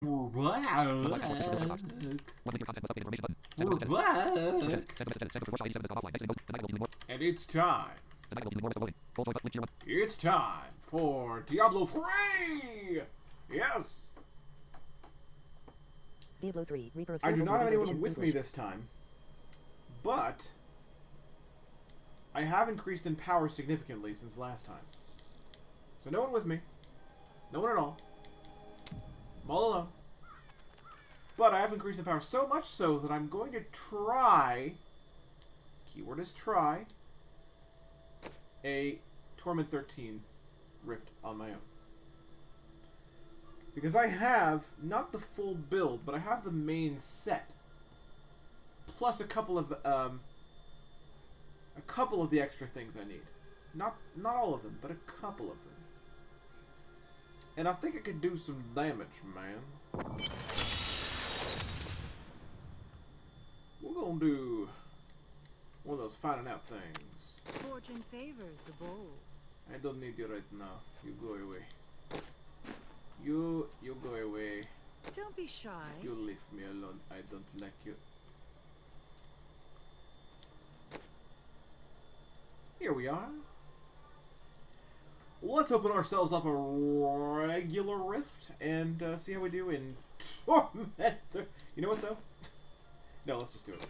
We're back. And it's time. It's time for Diablo 3! Yes! Diablo 3, Reaper of I do Souls, not have anyone Edition, with me English. this time, but I have increased in power significantly since last time. So no one with me. No one at all. I'm all alone. But I have increased in power so much so that I'm going to try, keyword is try, a Torment 13 Rift on my own. Because I have, not the full build, but I have the main set. Plus a couple of the extra things I need. Not all of them, but a couple of them. And I think it could do some damage, man. We're gonna do one of those finding out things. Fortune favors the bold. I don't need you right now. You go away. You go away. Don't be shy. You leave me alone. I don't like you. Here we are. Let's open ourselves up a regular rift and see how we do in Torment. You know what though? No, let's just do it.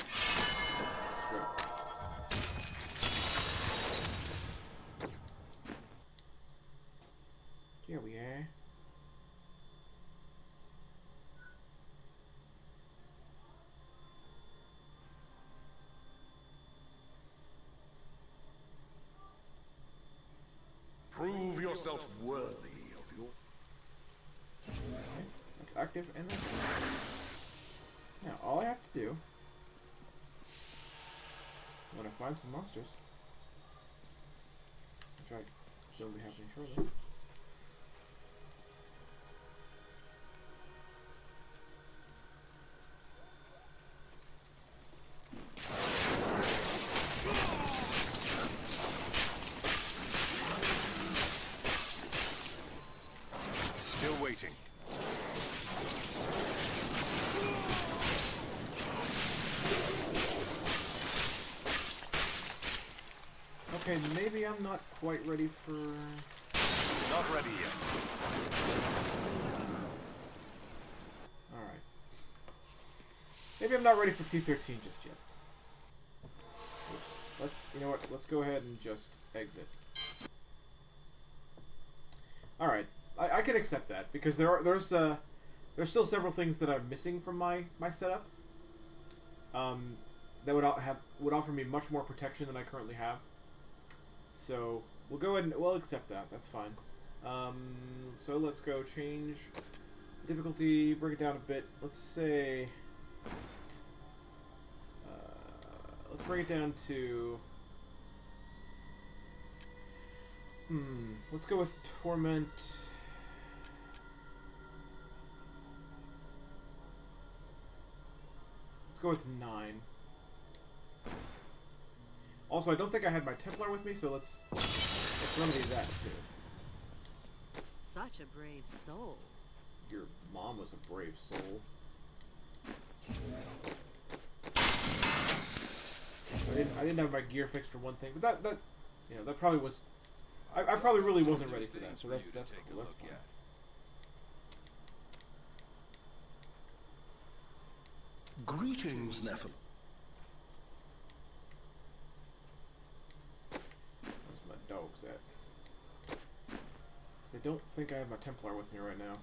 Screw it. Here we are. Prove yourself worthy of your... That's active and that's now all I have to do when I find some monsters, which I shall be happening shortly. Still waiting. Okay, maybe I'm not quite ready for... Not ready yet. Alright. Maybe I'm not ready for T13 just yet. Oops. Let's, you know what, let's go ahead and just exit. Alright, I can accept that, because there's still several things that I'm missing from my setup. That would offer me much more protection than I currently have. So we'll go ahead and we'll accept that. That's fine. So let's go change the difficulty, bring it down a bit. Let's say let's bring it down to let's go with Torment. Let's go with 9. Also, I don't think I had my Templar with me, so let's remedy that too. Such a brave soul. Your mom was a brave soul. I didn't have my gear fixed for one thing, but that you know, that probably was I probably really wasn't ready for that, so that's cool. That's fine. Greetings, Nephilim. Where's my dogs at? 'Cause I don't think I have my Templar with me right now.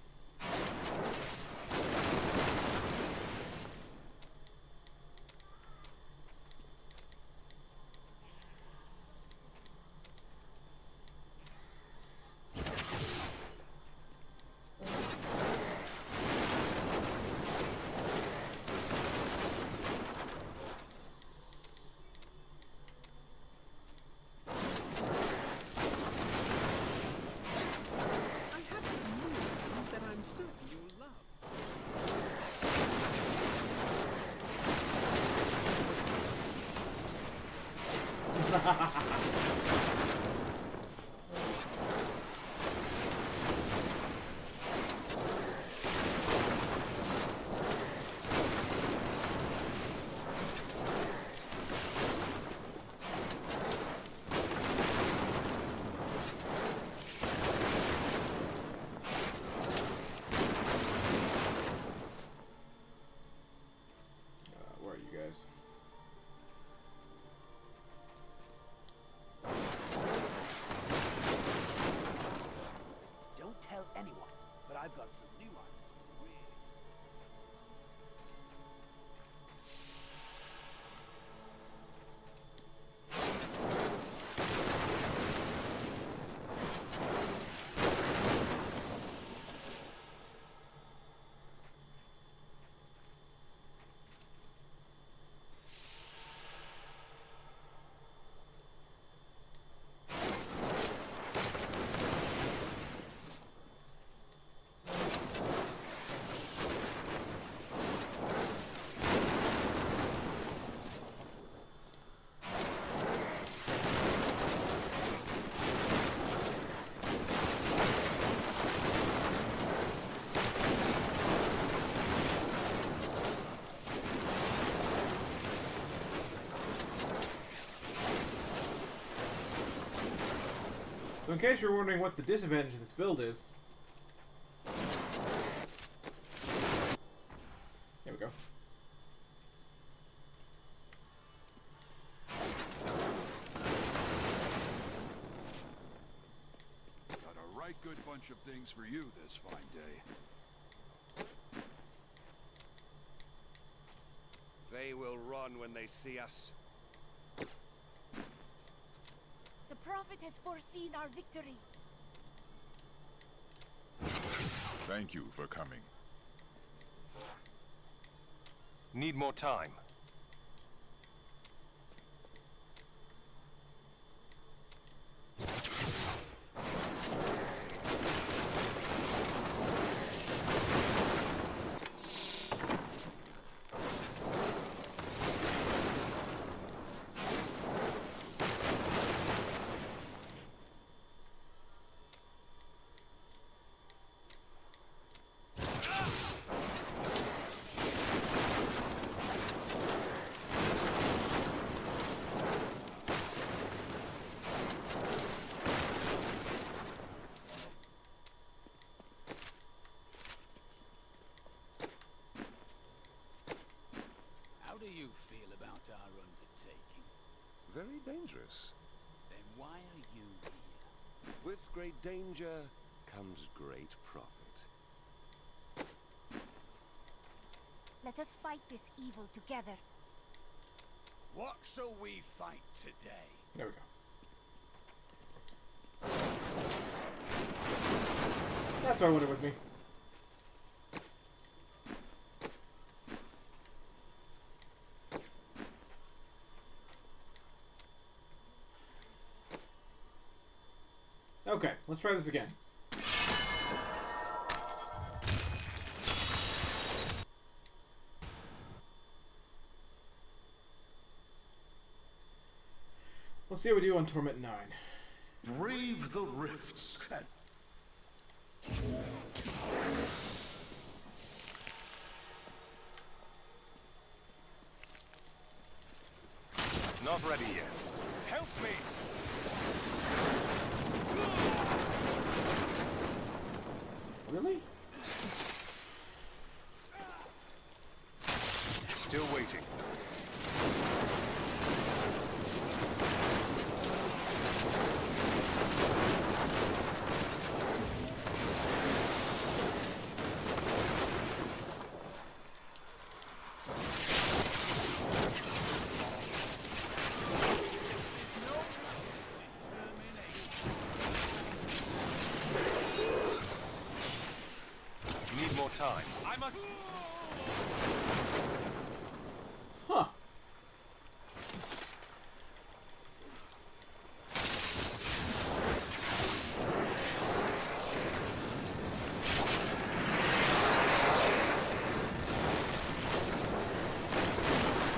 I have some news that I'm certain in case you're wondering what the disadvantage of this build is... There we go. Got a right good bunch of things for you this fine day. They will run when they see us. The Prophet has foreseen our victory. Thank you for coming. Need more time. How do you feel about our undertaking? Very dangerous. Then why are you here? With great danger comes great profit. Let us fight this evil together. What shall we fight today? There we go. That's what I wanted with me. Okay, let's try this again. Let's see how we do on Torment 9. Brave the rifts. Not ready yet. Help me! Really? Still waiting. Need more time. I must... Huh.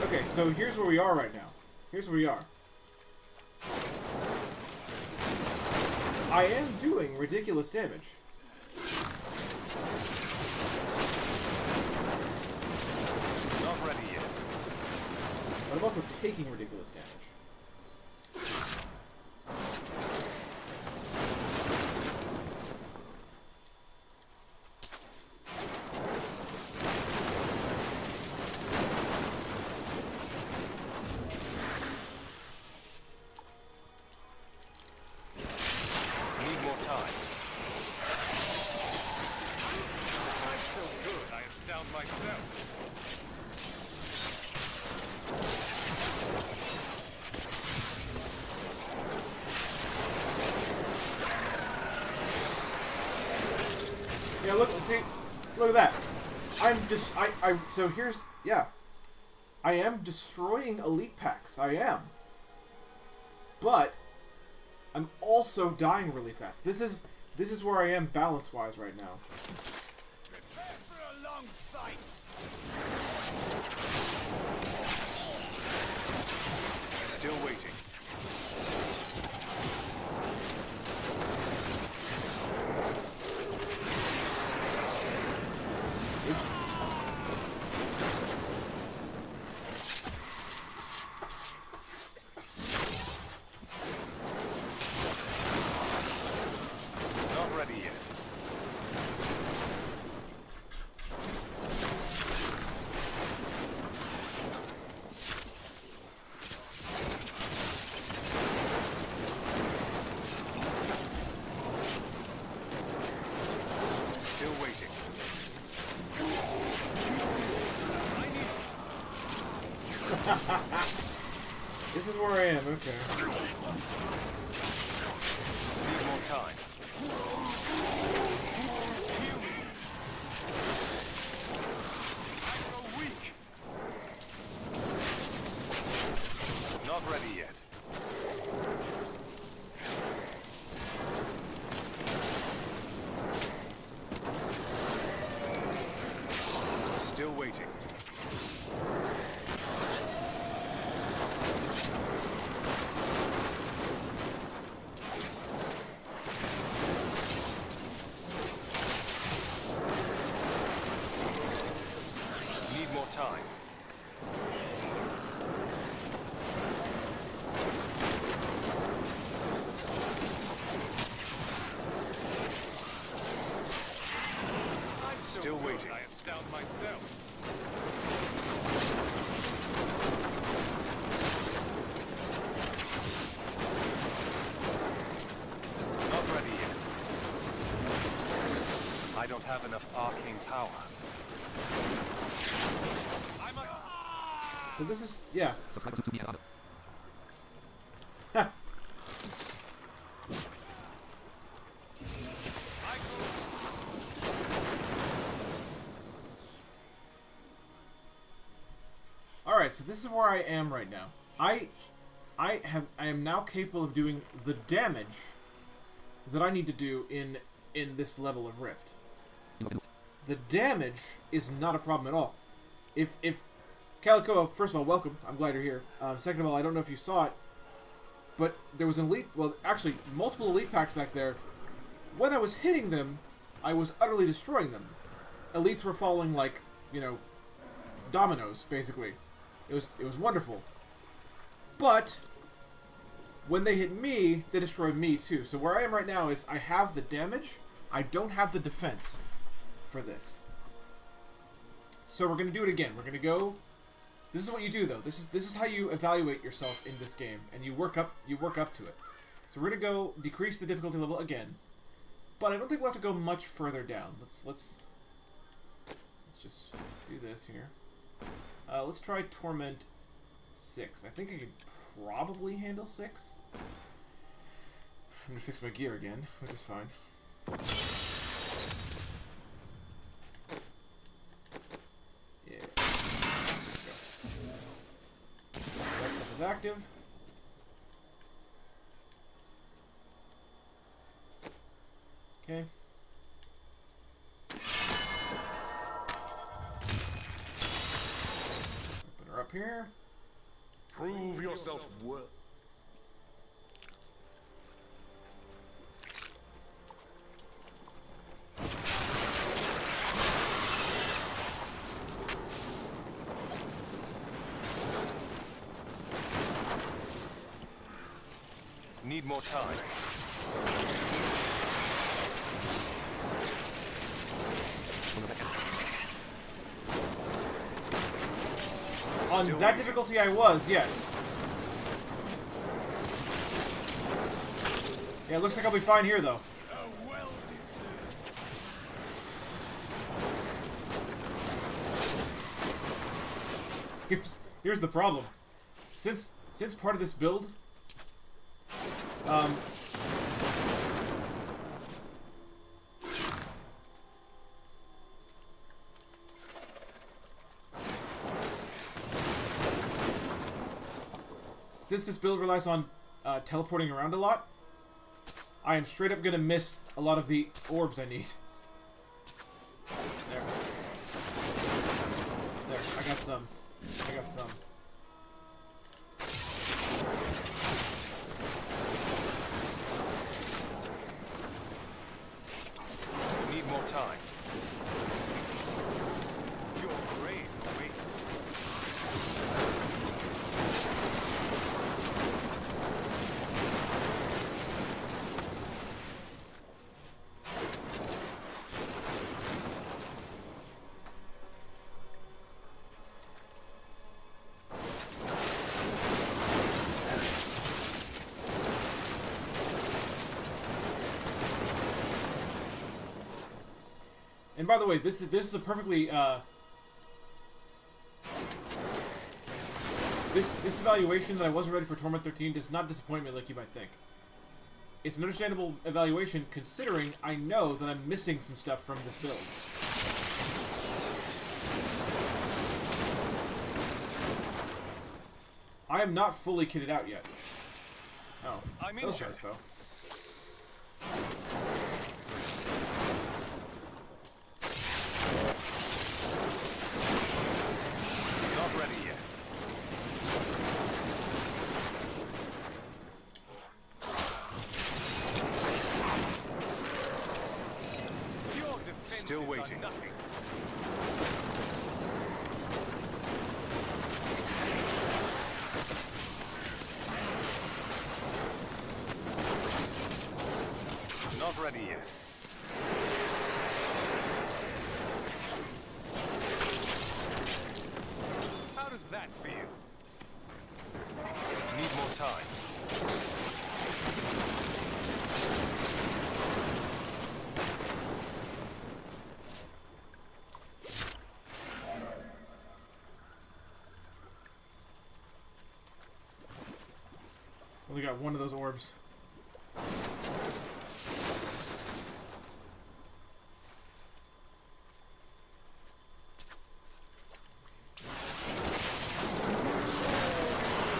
Okay, so here's where we are right now. Here's where we are. I am doing ridiculous damage. Not ready yet. But I'm also taking ridiculous damage. Need more time. I'm so good, I astound myself. Yeah, look, see, look at that. I'm just, so here's, yeah. I am destroying elite packs, I am. But, I'm also dying really fast. This is where I am balance-wise right now. Prepare for a long fight! Still waiting. This is where I am, okay. Need more time. I grow weak. Not ready yet. Still waiting. Need more time. I'm so Still good, waiting. I astound myself. Not ready yet. I don't have enough arcane power. I must. So this is, yeah. I grow. Alright, so this is where I am right now. I am now capable of doing the damage that I need to do in this level of Rift. The damage is not a problem at all. If Calico, first of all, welcome. I'm glad you're here. Second of all, I don't know if you saw it, but there was an elite, well, actually, multiple elite packs back there. When I was hitting them, I was utterly destroying them. Elites were falling like, you know, dominoes, basically. It was wonderful. But when they hit me, they destroyed me too. So where I am right now is I have the damage, I don't have the defense for this. So we're gonna do it again. We're gonna go. This is what you do though. This is how you evaluate yourself in this game, and you work up to it. So we're gonna go decrease the difficulty level again, but I don't think we'll have to go much further down. Let's just do this here. Let's try Torment 6. I think I could probably handle 6. I'm gonna fix my gear again, which is fine. Yeah. That stuff is active. Okay. Open her up here. Prove yourself worth. Need more time. On Still that waiting. difficulty I was, yes. Yeah, it looks like I'll be fine here, though. Here's the problem. Since part of this build, since this build relies on teleporting around a lot, I am straight up gonna miss a lot of the orbs I need. There. There, I got some. I got some. Need more time. Your grave awaits. And by the way, this is a perfectly This evaluation that I wasn't ready for Torment 13 does not disappoint me like you might think. It's an understandable evaluation considering I know that I'm missing some stuff from this build. I am not fully kitted out yet. Oh, I'm those injured. guys, though. Not ready yet. Your defenses Still waiting. are nothing. Not ready yet. How does that feel? Need more time. Only got one of those orbs.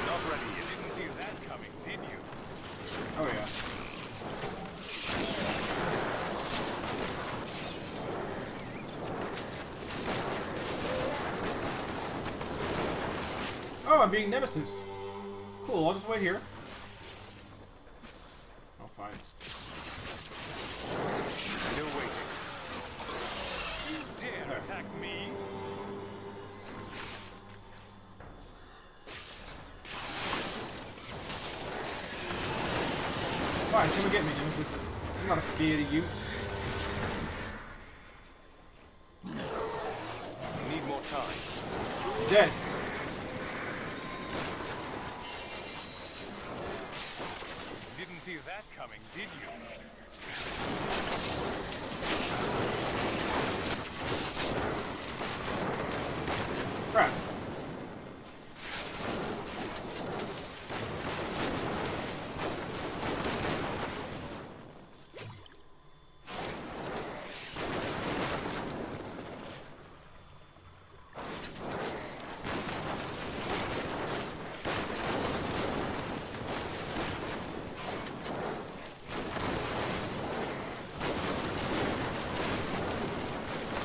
Not ready yet. Didn't see that coming, did you? Oh yeah. Oh, I'm being nemesis. Cool, I'll just wait here. Oh, fine. Still waiting. You dare attack me? Fine, come and get me, nemesis. I'm not scared of you. Need more time. Dead. Didn't see that coming, did you? Crap.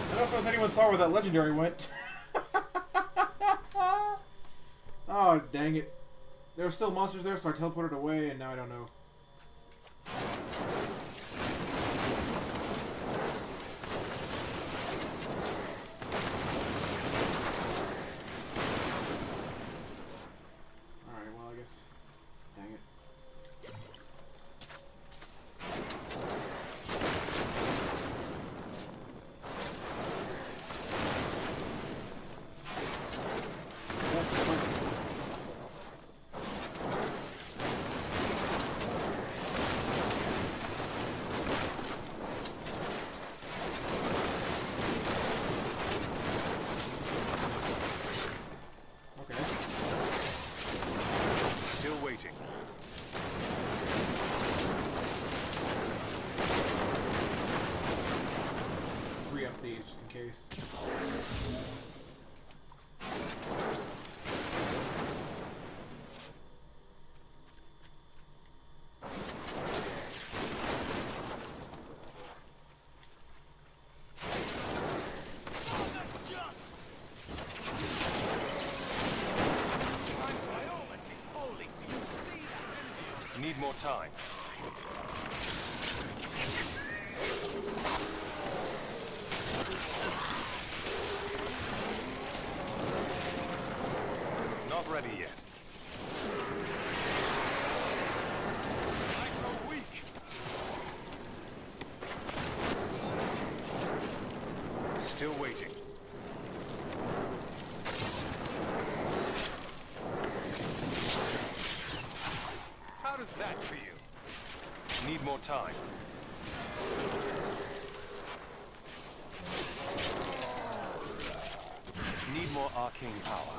I don't know if anyone saw where that legendary went. Oh, dang it. There were still monsters there, so I teleported away, and now I don't know. Alright, well, I guess... Dang it. Okay. Still waiting. Free up these just in case. Need more time. Not ready yet. I grow weak. Still waiting. How does that feel? Need more time. Need more more arcane power.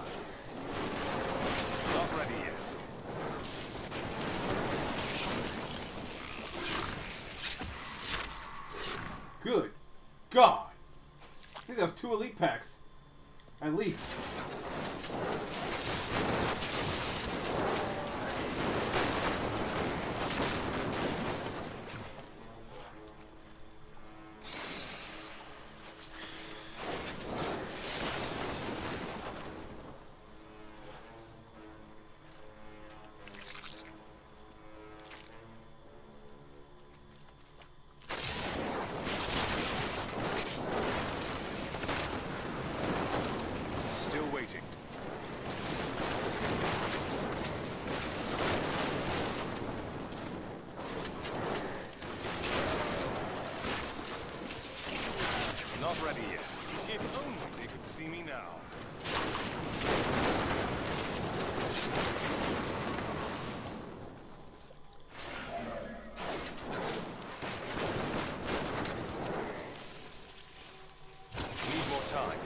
Not ready yet. Good God. I think that was 2 elite packs. At least. Still waiting. Not ready yet. If only they could see me now. Need more time.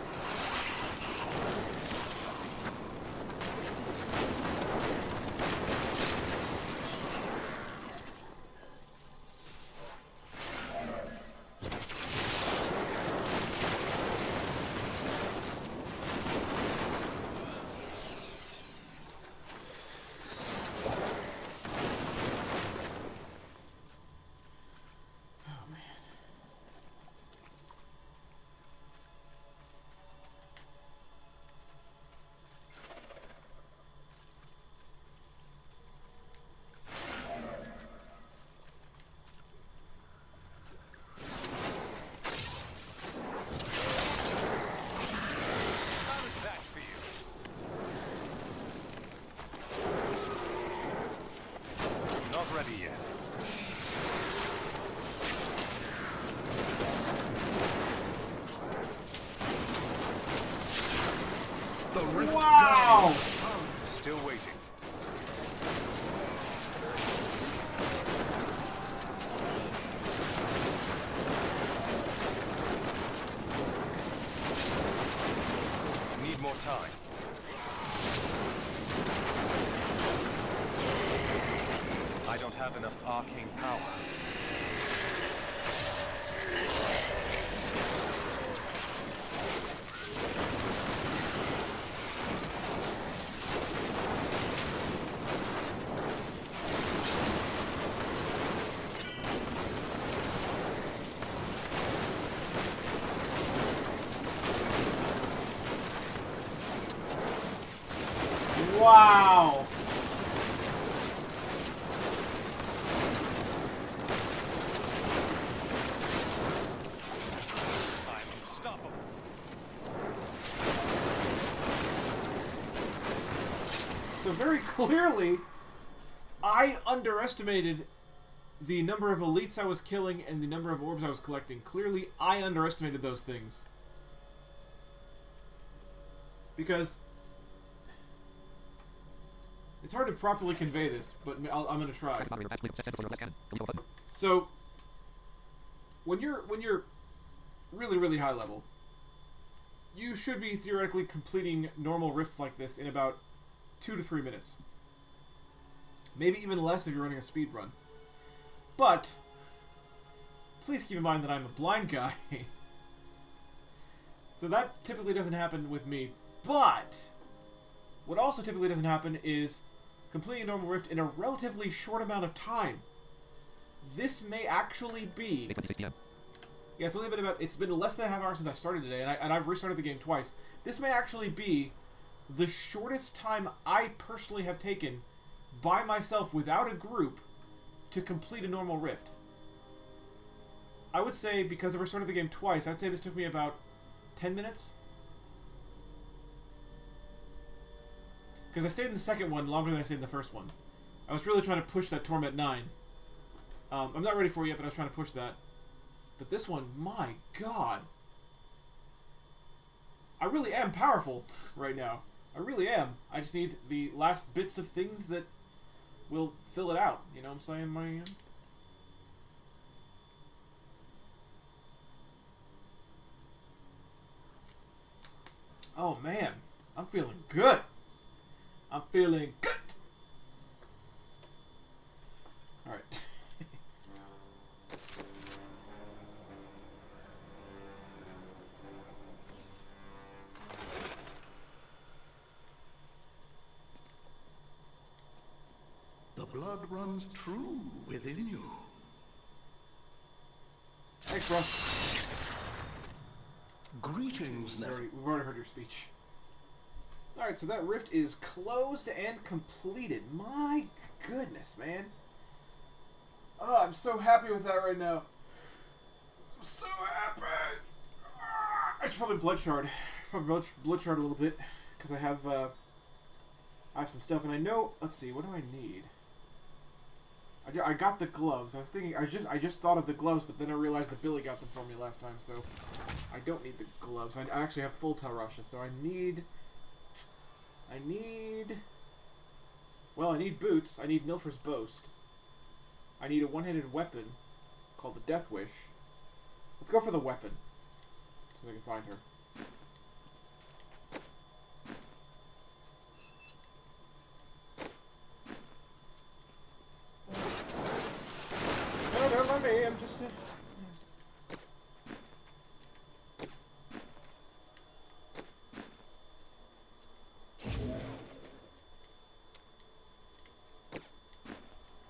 How does that feel? Not ready yet. Wow! Still waiting. Need more time. I don't have enough arcane power. Wow! I'm unstoppable. So very clearly, I underestimated the number of elites I was killing and the number of orbs I was collecting. Clearly, I underestimated those things. Because it's hard to properly convey this, but I'm going to try. So, when you're really, really high level, you should be theoretically completing normal rifts like this in about 2 to 3 minutes. Maybe even less if you're running a speed run. But, please keep in mind that I'm a blind guy. So that typically doesn't happen with me. But, what also typically doesn't happen is completing a normal rift in a relatively short amount of time. This may actually be... Yeah, it's only been about... It's been less than a half hour since I started today, and I've restarted the game twice. This may actually be the shortest time I personally have taken by myself without a group to complete a normal rift. I would say, because I've restarted the game twice, I'd say this took me about 10 minutes. Because I stayed in the second one longer than I stayed in the first one. I was really trying to push that Torment 9. I'm not ready for it yet, but I was trying to push that. But this one, my god. I really am powerful right now. I really am. I just need the last bits of things that will fill it out. You know what I'm saying, man? Oh, man. I'm feeling good. I'm feeling good. Alright. The blood runs true within you. Thanks, bro. Greetings, nephew. We've already heard your speech. Alright, so that rift is closed and completed. My goodness, man. Oh, I'm so happy with that right now. I'm so happy. I should probably blood shard. Blood shard a little bit. Because I have some stuff. And I know, let's see, what do I need? I got the gloves. I was thinking, I just thought of the gloves, but then I realized that Billy got them for me last time, so I don't need the gloves. I actually have full Talrasha, so I need well, I need boots. I need Nilfr's Boast. I need a one-handed weapon called the Death Wish. Let's go for the weapon, so I can find her. No, don't mind me. I'm just.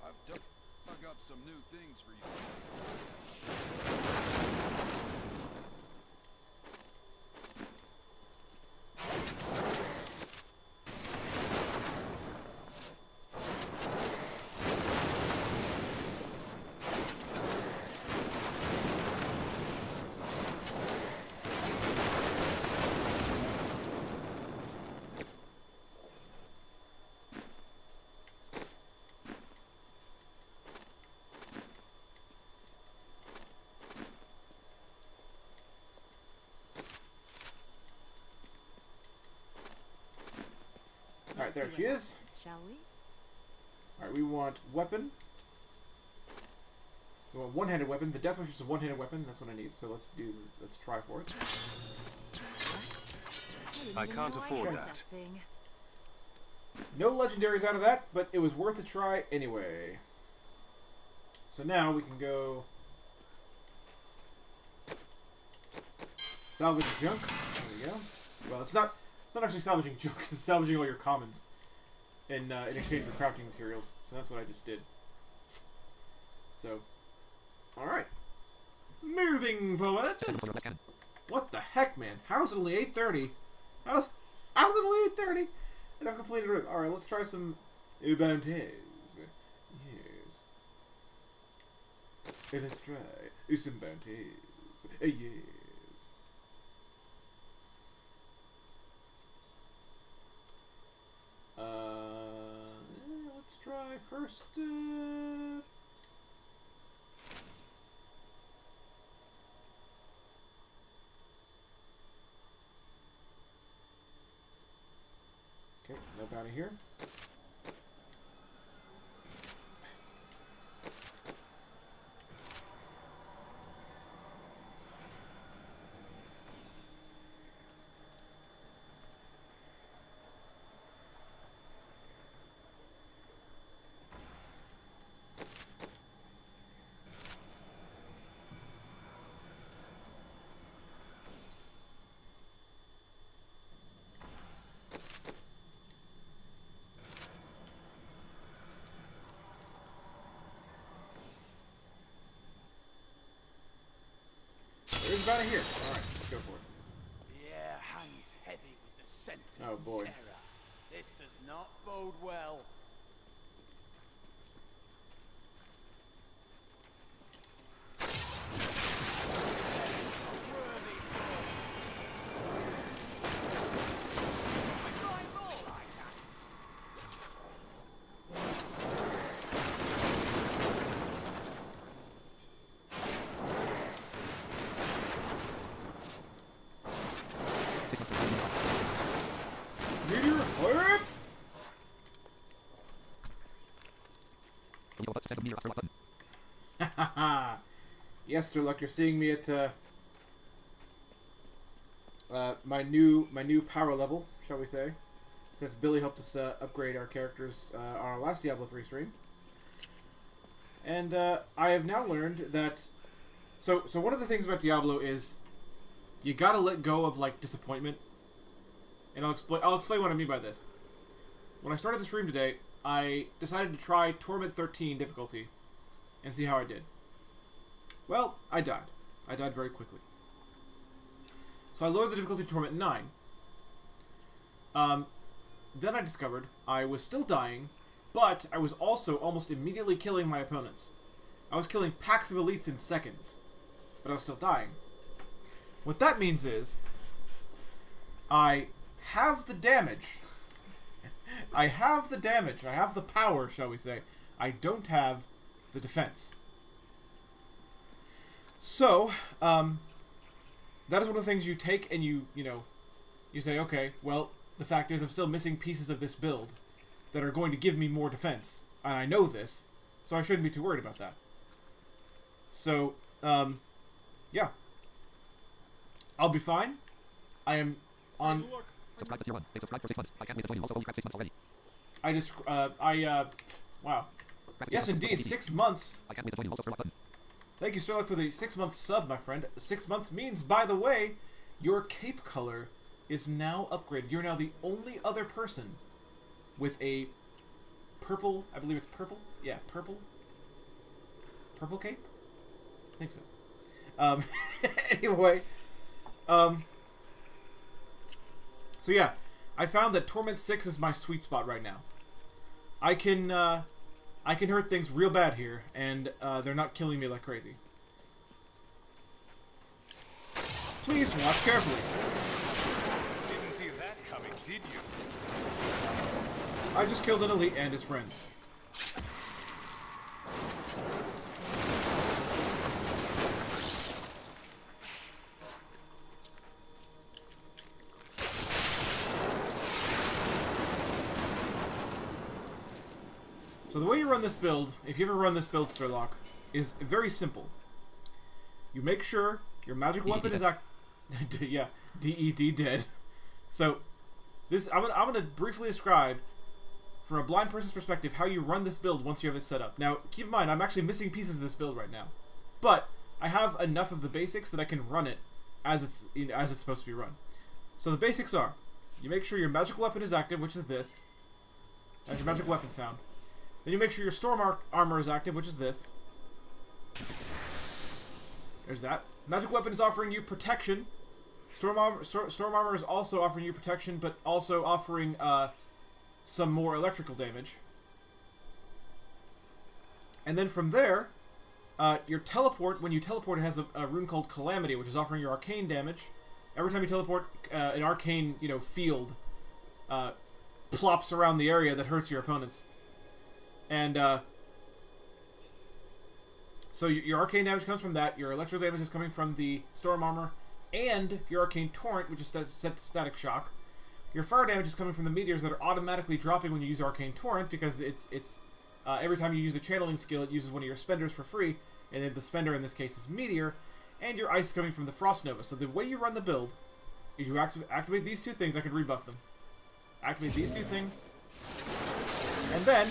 I've dug up some new things for you. Alright, there she is. Shall we? Alright, we want weapon. We want one-handed weapon. The Death Wish is a one-handed weapon. That's what I need. So let's try for it. I can't afford that. Thing. No legendaries out of that, but it was worth a try anyway. So now we can go salvage junk. There we go. Well, it's not actually salvaging junk. It's salvaging all your commons in exchange for crafting materials. So that's what I just did. So, all right. Moving forward. What the heck, man? How's it only 8:30? How's it only 8:30? And I've completed it. All right, let's try some bounties. Yes. Let's try some bounties. Yes. Let's try first. Okay, no bounty here. There's bounty here. All right, let's go for it. The air hangs heavy with the scent Oh, of boy. terror. This does not bode well. Meteor flip! Yes, Sir Luck, you're seeing me at my new power level, shall we say, since Billy helped us upgrade our characters on our last Diablo 3 stream. And I have now learned that... So one of the things about Diablo is you gotta let go of, like, disappointment. And I'll explain what I mean by this. When I started the stream today, I decided to try Torment 13 difficulty and see how I did. Well, I died. I died very quickly. So I lowered the difficulty to Torment 9. Then I discovered I was still dying, but I was also almost immediately killing my opponents. I was killing packs of elites in seconds, but I was still dying. What that means is, I have the damage. I have the damage. I have the power, shall we say. I don't have the defense. So, that is one of the things you take and you say, okay, well, the fact is I'm still missing pieces of this build that are going to give me more defense. And I know this, so I shouldn't be too worried about that. So, yeah. I'll be fine. I am on... Subscribe to tier 1. They subscribed for 6 months. I can't wait to join you. Also, holy crap, 6 months already. Wow. Yes, indeed, 6 months. I can't wait to join you. Also, stir lock button. Thank you, Sterling, for the 6-month sub, my friend. 6 months means, by the way, your cape color is now upgraded. You're now the only other person with a purple, I believe it's purple? Yeah, purple? Purple cape? I think so. Anyway, so yeah, I found that Torment 6 is my sweet spot right now. I can hurt things real bad here, and they're not killing me like crazy. Please watch carefully. Didn't see that coming, did you? I just killed an elite and his friends. So the way you run this build, if you ever run this build, Sturlock, is very simple. You make sure your magic weapon is yeah, DED dead. So this I'm gonna briefly describe, from a blind person's perspective, how you run this build once you have it set up. Now, keep in mind, I'm actually missing pieces of this build right now, but I have enough of the basics that I can run it as it's supposed to be run. So the basics are: you make sure your magic weapon is active, which is this. That's your magic weapon sound. Then you make sure your storm armor is active, which is this. There's that. Magic weapon is offering you protection. Storm armor is also offering you protection, but also offering some more electrical damage. And then from there, your teleport, when you teleport, it has a rune called Calamity, which is offering your arcane damage. Every time you teleport, an arcane, field plops around the area that hurts your opponents. And so your arcane damage comes from that. Your electrical damage is coming from the storm armor, and your arcane torrent, which is set to static shock. Your fire damage is coming from the meteors that are automatically dropping when you use arcane torrent, because it's every time you use a channeling skill, it uses one of your spenders for free, and the spender in this case is meteor. And your ice is coming from the frost nova. So the way you run the build is you activate these two things. I can rebuff them. Activate these two things, and then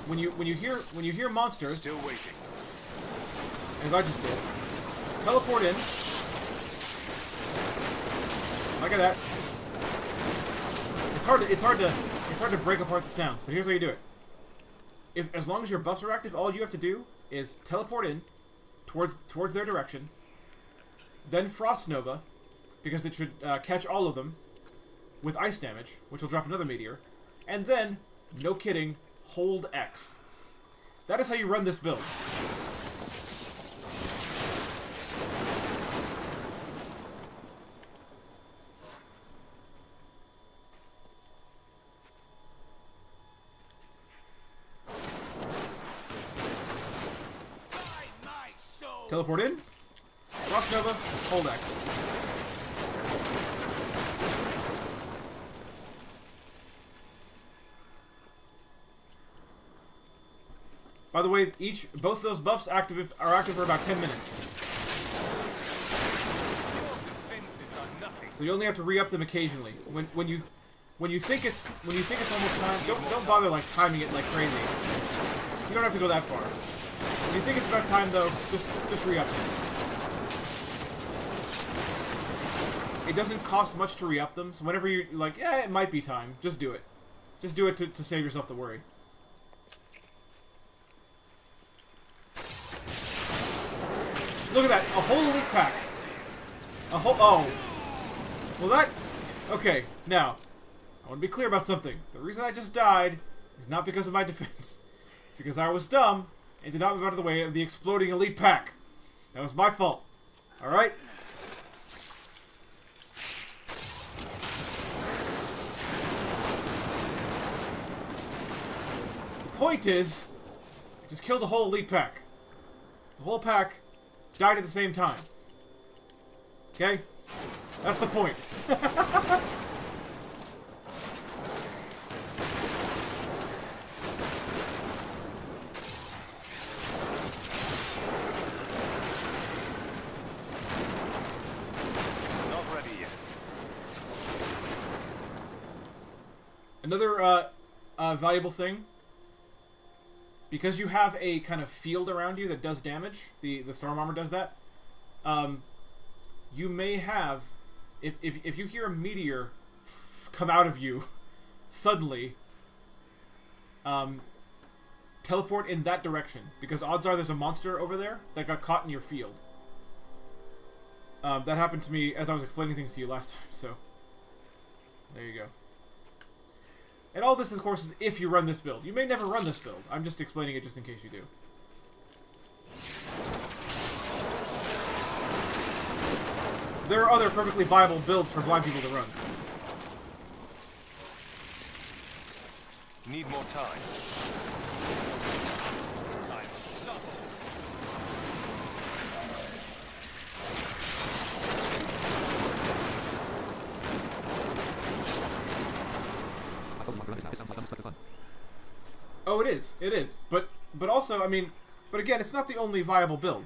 when you hear monsters, Still waiting. as I just did, teleport in. Like that. It's hard to break apart the sounds, but here's how you do it. As long as your buffs are active, all you have to do is teleport in towards their direction. Then Frost Nova, because it should catch all of them with ice damage, which will drop another meteor. And then, no kidding, hold X. That is how you run this build. Teleport in, Frost Nova, hold X. By the way, both those buffs are active for about 10 minutes. So you only have to re-up them occasionally. When you think it's almost time, don't bother like timing it like crazy. You don't have to go that far. When you think it's about time though, just re-up them. It doesn't cost much to re-up them, so whenever you're like, yeah, it might be time, just do it. Just do it to save yourself the worry. Look at that, a whole elite pack. Oh. Well that, okay, now, I want to be clear about something. The reason I just died is not because of my defense. It's because I was dumb and did not move out of the way of the exploding elite pack. That was my fault. Alright? The point is, I just killed the whole elite pack. The whole pack died at the same time. Okay? That's the point. Not ready yet. Another valuable thing, because you have a kind of field around you that does damage, the storm armor does that, you may have, if you hear a meteor come out of you suddenly, teleport in that direction, because odds are there's a monster over there that got caught in your field. That happened to me as I was explaining things to you last time, so there you go. And all this, of course, is if you run this build. You may never run this build. I'm just explaining it just in case you do. There are other perfectly viable builds for blind people to run. Need more time. I'm unstoppable. I told you what to run this now. This sounds like unexpected fun. Oh, it is. It is. But also, I mean, but again, it's not the only viable build.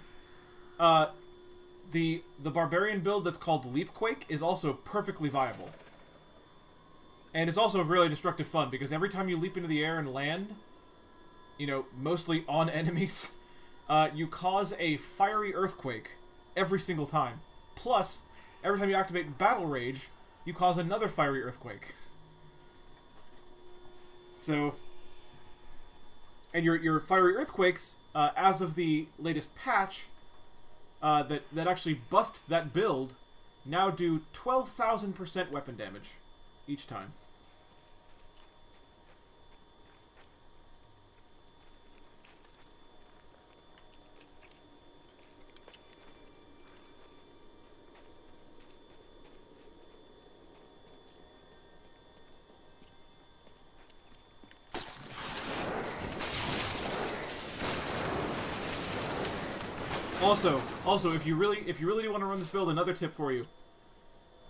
The barbarian build that's called Leapquake is also perfectly viable. And it's also really destructive fun, because every time you leap into the air and land, you know, mostly on enemies, you cause a fiery earthquake every single time. Plus, every time you activate Battle Rage, you cause another fiery earthquake. So, and your fiery earthquakes, as of the latest patch, that actually buffed that build, now do 12,000% weapon damage each time. Also, if you really do want to run this build, another tip for you.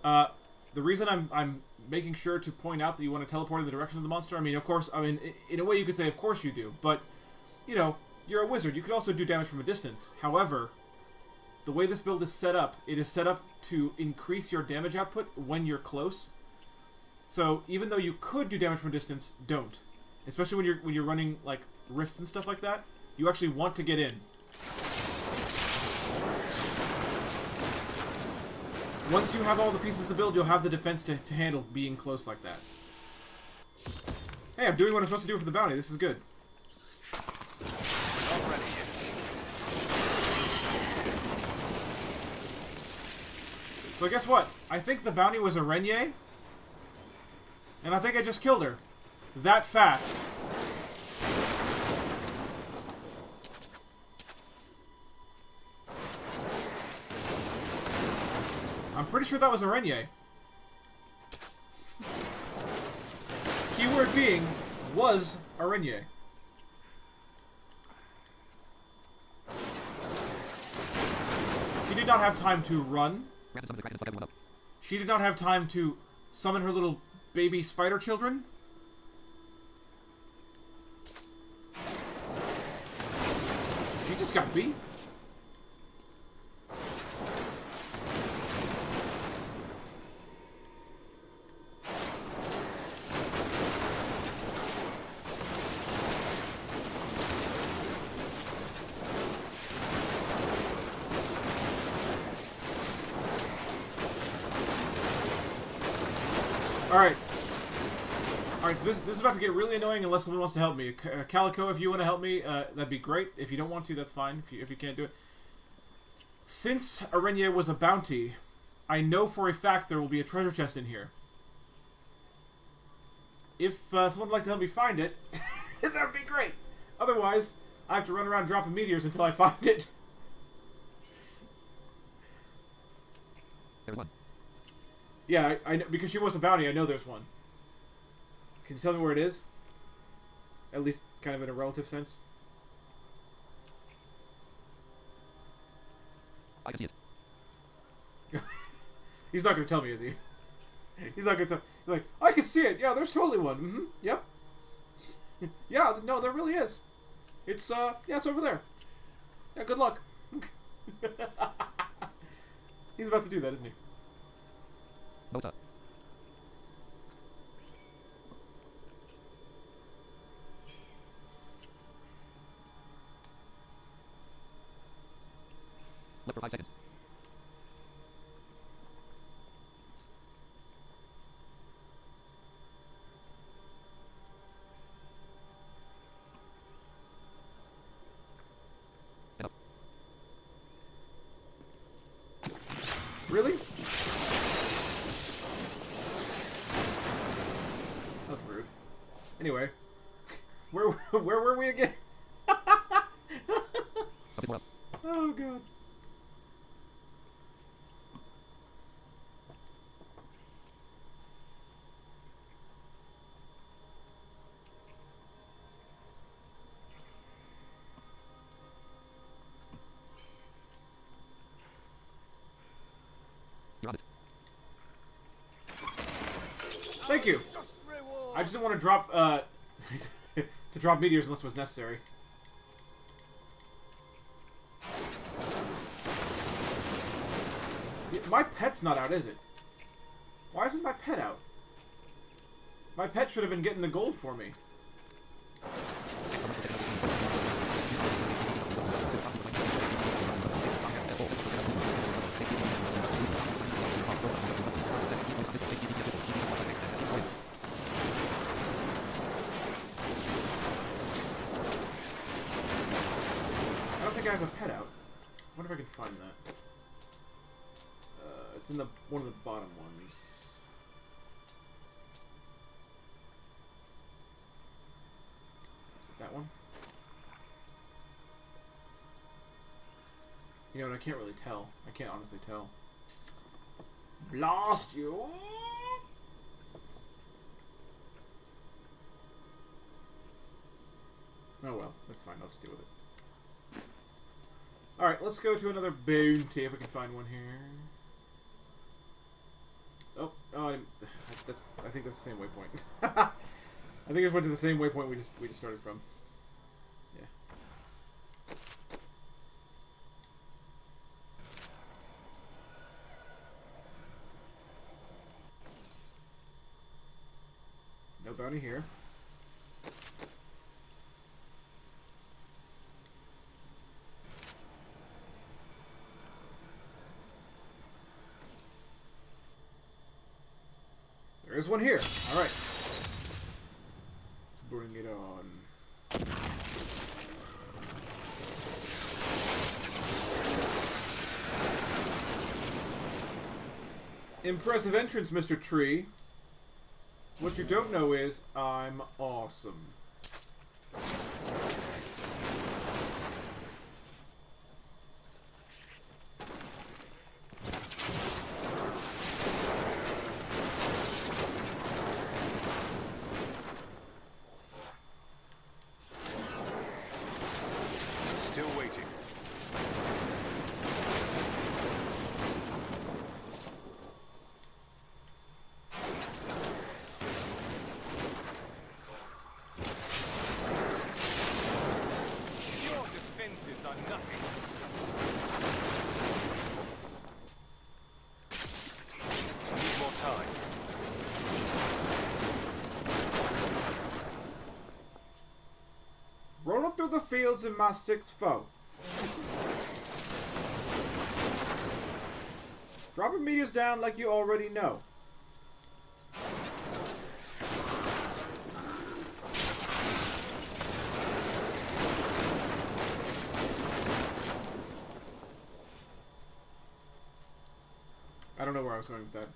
The reason I'm making sure to point out that you want to teleport in the direction of the monster, I mean, of course, I mean, in a way you could say, of course you do, but, you know, you're a wizard. You could also do damage from a distance. However, the way this build is set up, it is set up to increase your damage output when you're close. So, even though you could do damage from a distance, don't. Especially when you're running, like, rifts and stuff like that. You actually want to get in. Once you have all the pieces to build, you'll have the defense to handle being close like that. Hey, I'm doing what I'm supposed to do for the bounty. This is good. Not ready yet. So guess what? I think the bounty was a Renye. And I think I just killed her. That fast. I'm pretty sure that was a Renye. Keyword being, was a Renye. She did not have time to run. Ran to summon the Kraken and fuck everyone up. She did not have time to summon her little baby spider children. She just got beat. Alright. Alright, so this is about to get really annoying unless someone wants to help me. Calico, if you want to help me, that'd be great. If you don't want to, that's fine. If you can't do it. Since Arenya was a bounty, I know for a fact there will be a treasure chest in here. If someone would like to help me find it, that would be great. Otherwise, I have to run around dropping meteors until I find it. There's one. Yeah, I know, because she was a bounty, I know there's one. Can you tell me where it is? At least kind of in a relative sense. I can see it. He's not going to tell me, is he? He's not going to tell. He's like, I can see it. Yeah, there's totally one. Mm-hmm. Yep. Yeah, no, there really is. It's, yeah, it's over there. Yeah, good luck. He's about to do that, isn't he? Nota. Left for 5 seconds. And up. Really? That's rude. Anyway, where were we again? A bit more up. Oh god. You're on it. Thank you. I just didn't want to drop to drop meteors unless it was necessary. My pet's not out, is it? Why isn't my pet out? My pet should have been getting the gold for me. I don't think I have a pet out. I wonder if I can find that. It's in one of the bottom ones. Is it that one? You know what, I can't really tell. I can't honestly tell. Blast you! Oh well, that's fine, I'll just deal with it. Alright, let's go to another bounty if we can find one here. Oh, I think that's the same waypoint. I think I just went to the same waypoint we just started from. Yeah. No bounty here. There's one here. All right. Let's bring it on. Impressive entrance, Mr. Tree. What you don't know is I'm awesome. Still waiting. Your defenses are nothing. Need more time. Rolling through the fields in my 6th foe. Dropping meteors down like you already know. I don't know where I was going with that.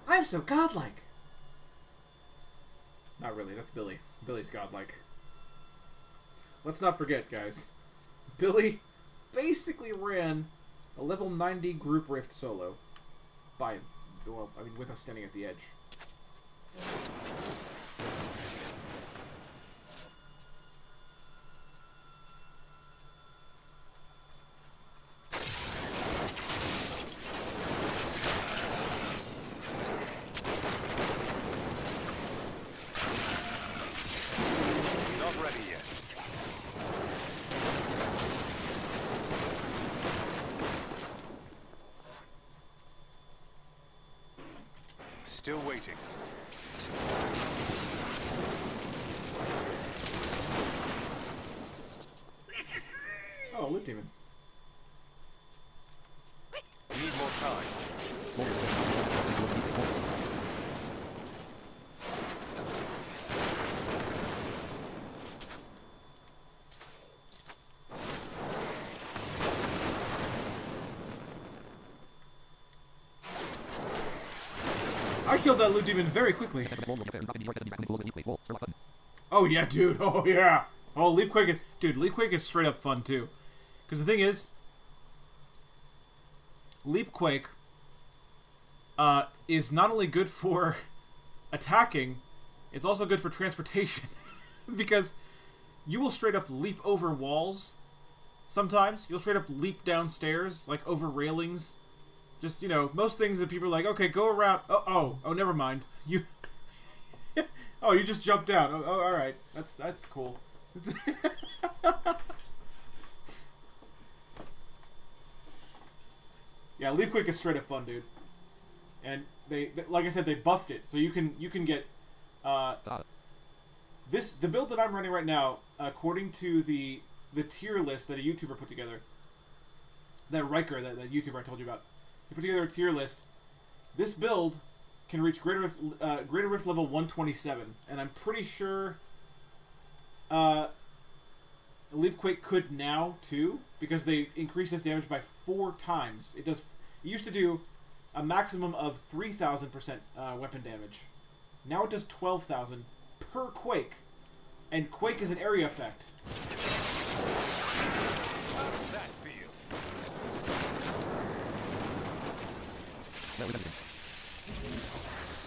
I'm so godlike! Not really, that's Billy. Billy's godlike. Let's not forget, guys. Billy basically ran a level 90 group rift solo. Well, I mean, with us standing at the edge. Not ready yet. Still waiting. Oh, loot demon. Need more time. I killed that loot demon very quickly. Oh yeah, dude. Oh yeah. Oh, Leap Quake. Dude, Leap Quake is straight up fun too. Because the thing is, Leap Quake is not only good for attacking, it's also good for transportation. Because you will straight up leap over walls. Sometimes you'll straight up leap downstairs, like over railings. Just, you know, most things that people are like, okay, go around. Oh, never mind. You. Oh, you just jumped down. Oh, all right. That's cool. Yeah, Leap Quick is straight up fun, dude. And they like I said, they buffed it, so you can get the build that I'm running right now, according to the tier list that a YouTuber put together. That Riker, that YouTuber I told you about, he put together a tier list. This build can reach Greater Rift level 127, and I'm pretty sure Leap Quake could now too, because they increased its damage by 4 times. It used to do a maximum of 3,000% weapon damage. Now it does 12,000 per Quake, and Quake is an area effect. How does that feel?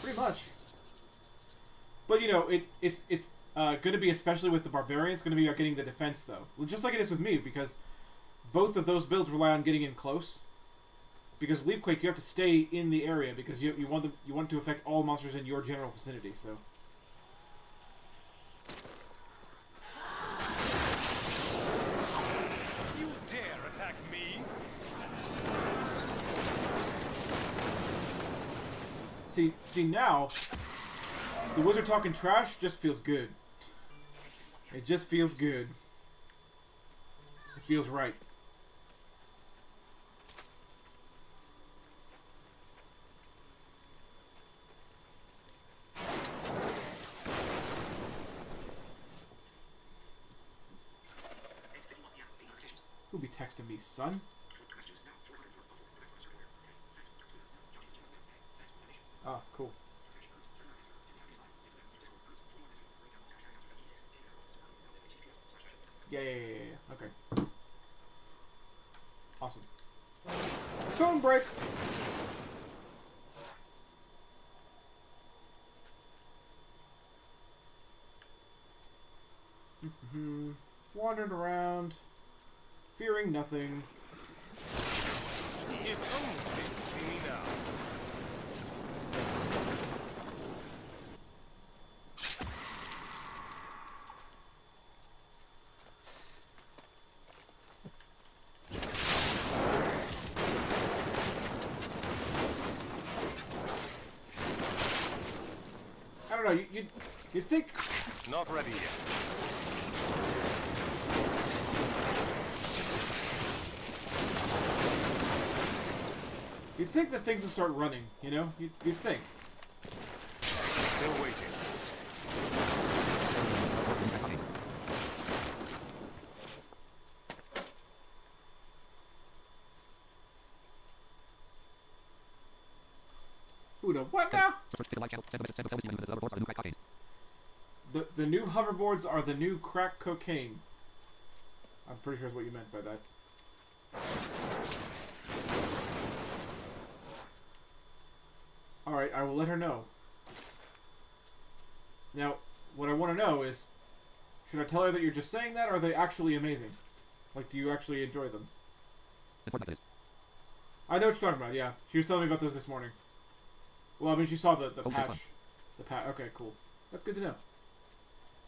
Pretty much. But, you know, it's going to be, especially with the Barbarians, going to be getting the defense, though. Just like it is with me, because both of those builds rely on getting in close. Because Leap Quake, you have to stay in the area, because you want to affect all monsters in your general vicinity, so... You dare attack me? See now, the wizard talking trash just feels good. It just feels good. It feels right. Who be texting me, son? Ah, cool. Yeah. Okay. Awesome. Phone break! Wandering around, fearing nothing. If only they could see me now. I don't know, you'd think... Not ready yet. You'd think that things would start running, you know? You'd think. Still waiting. Ooh, the what now? The new hoverboards are the new crack cocaine. I'm pretty sure that's what you meant by that. Alright, I will let her know. Now, what I want to know is, should I tell her that you're just saying that, or are they actually amazing? Like, do you actually enjoy them? I know what you're talking about, yeah. She was telling me about those this morning. Well, I mean, she saw the patch. The patch. Okay, cool. That's good to know.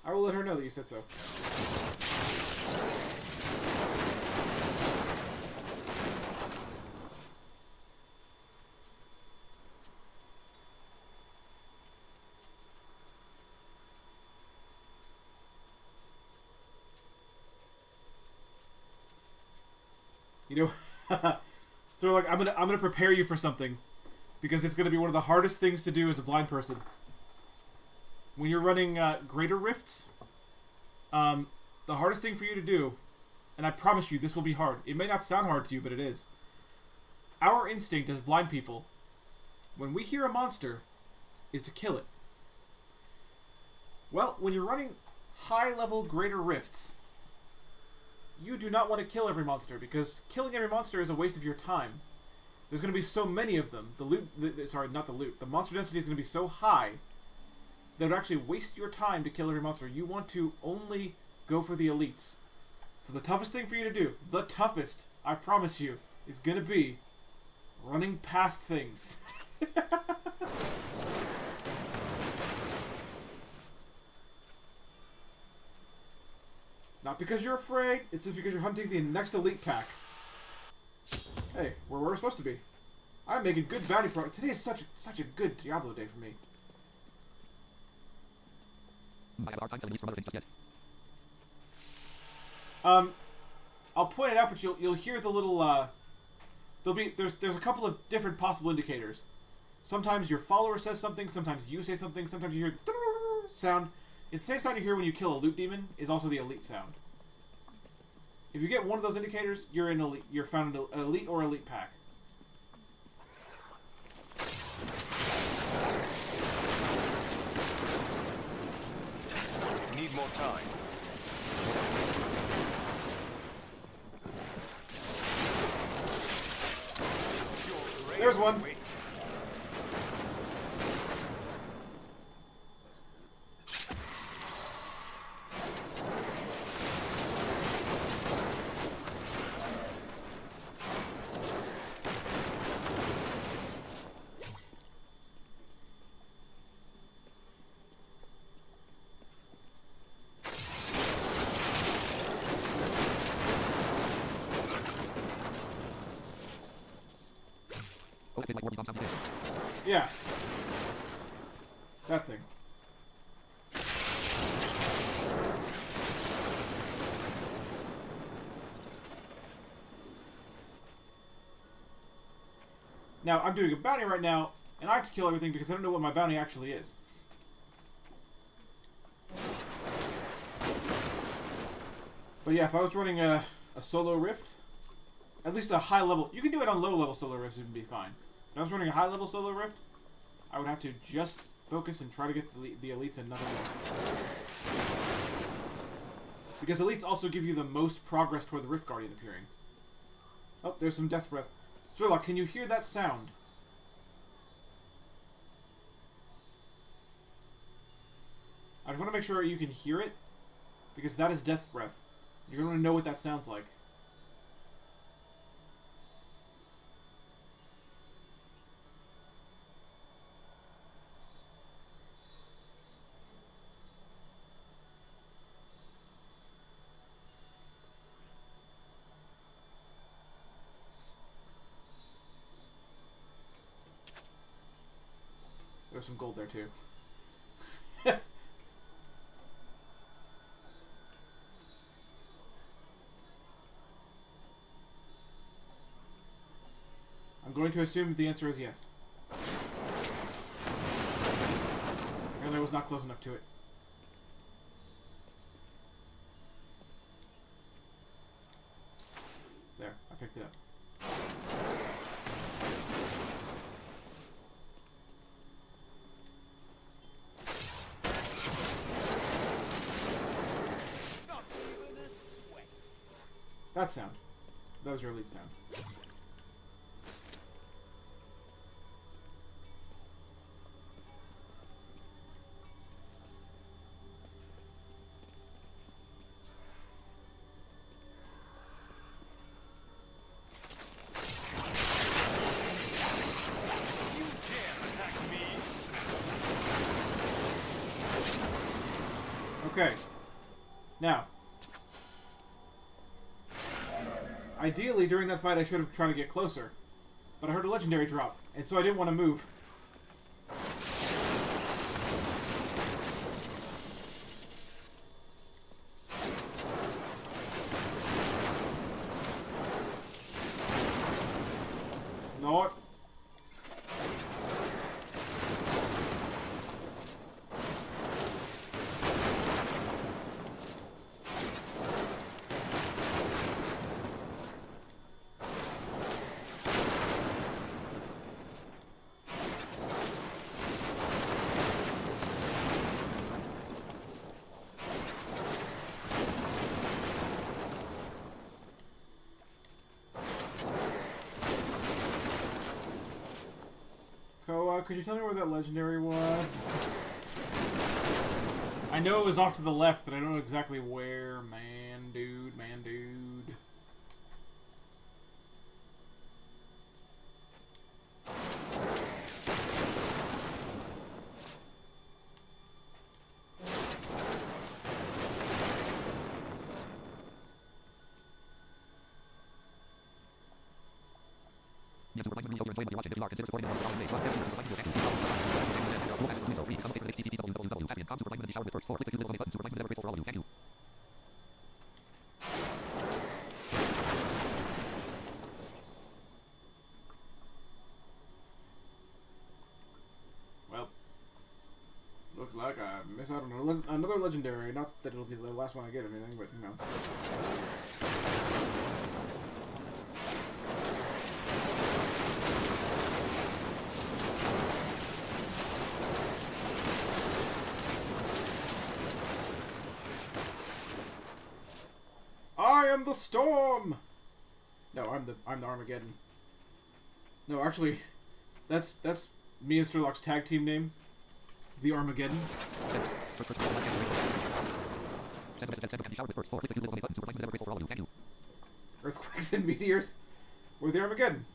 I will let her know that you said so. You know, so like I'm gonna prepare you for something, because it's gonna be one of the hardest things to do as a blind person. When you're running greater rifts, the hardest thing for you to do, and I promise you this will be hard. It may not sound hard to you, but it is. Our instinct as blind people, when we hear a monster, is to kill it. Well, when you're running high-level greater rifts, you do not want to kill every monster, because killing every monster is a waste of your time. There's going to be so many of them. The loot, sorry, not the loot. The monster density is going to be so high that it would actually waste your time to kill every monster. You want to only go for the elites. So the toughest thing for you to do, the toughest, I promise you, is going to be running past things. Not because you're afraid, it's just because you're hunting the next elite pack. Hey, we're where we're supposed to be. I'm making good bounty progress. Today is such a good Diablo day for me. I'll point it out, but you'll hear the little there's a couple of different possible indicators. Sometimes your follower says something, sometimes you say something, sometimes you hear the sound. It's the same sound you hear when you kill a loot demon, is also the elite sound. If you get one of those indicators, you're in elite. You're found in an elite or elite pack. Need more time. There's one. Yeah. That thing. Now, I'm doing a bounty right now, and I have to kill everything because I don't know what my bounty actually is. But yeah, if I was running a solo rift, at least a high level, you can do it on low level solo rifts and be fine. If I was running a high level solo rift, I would have to just focus and try to get the elites and nothing else. Because elites also give you the most progress toward the Rift Guardian appearing. Oh, there's some Death Breath. Sherlock, can you hear that sound? I just want to make sure you can hear it, because that is Death Breath. You're going to know what that sounds like. There's some gold there too. I'm going to assume the answer is yes. Apparently I was not close enough to it. There, I picked it up. That sound. That was your lead sound. Okay. Now. Ideally, during that fight, I should have tried to get closer. But I heard a legendary drop, and so I didn't want to move. Not. Could you tell me where that legendary was? I know it was off to the left, but I don't know exactly where. Man, dude, man, dude. You have to remind me of your enjoyment of your watching. If you are consider supporting the following ways. Super remind me to shower with first floor. Click the little button to remind me never for all of you. Thank you. Well, looks like I miss out on another legendary. Not that it'll be the last one I get or anything, but you know. I am the storm. No, I'm the Armageddon. No, actually, that's me and Sturlock's tag team name, the Armageddon. Earthquakes and meteors, or the Armageddon.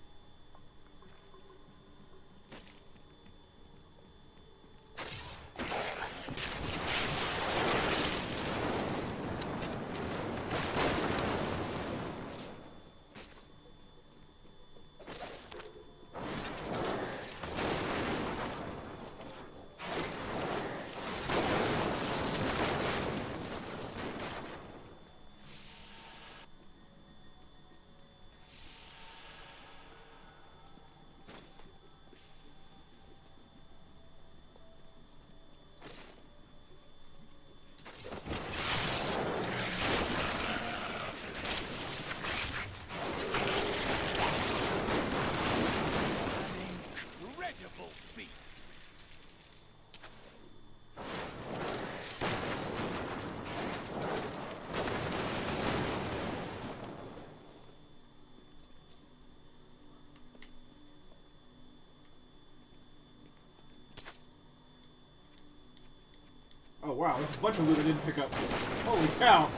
Oh wow, there's a bunch of loot I didn't pick up. Holy cow!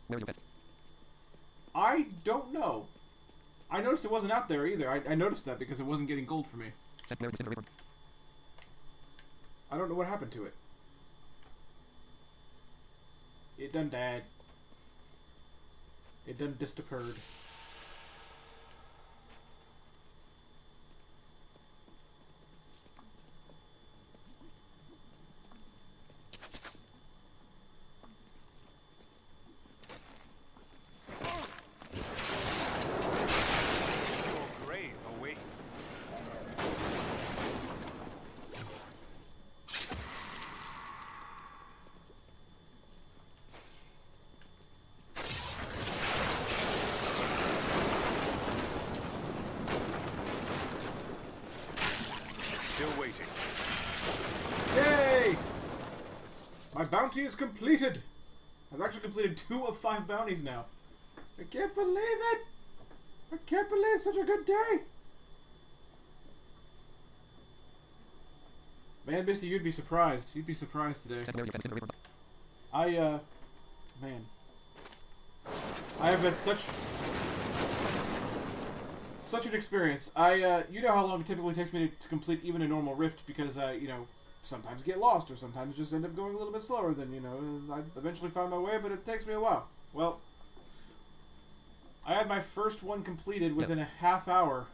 Where's your pet? I don't know. I noticed it wasn't out there either. I noticed that because it wasn't getting gold for me. Sent where is the Cinder River? I don't know what happened to it. It done died. It done disappeared. Your grave awaits. Still waiting. Yay! My bounty is completed! I've actually completed 2 of 5 bounties now. I can't believe it! I can't believe it's such a good day! Man, Misty, you'd be surprised. You'd be surprised today. Sent where is your pet? Cinder River. Man. I have had such an experience. You know how long it typically takes me to complete even a normal rift because, sometimes get lost or sometimes just end up going a little bit slower than, I eventually find my way, but it takes me a while. Well, I had my first one completed within a half hour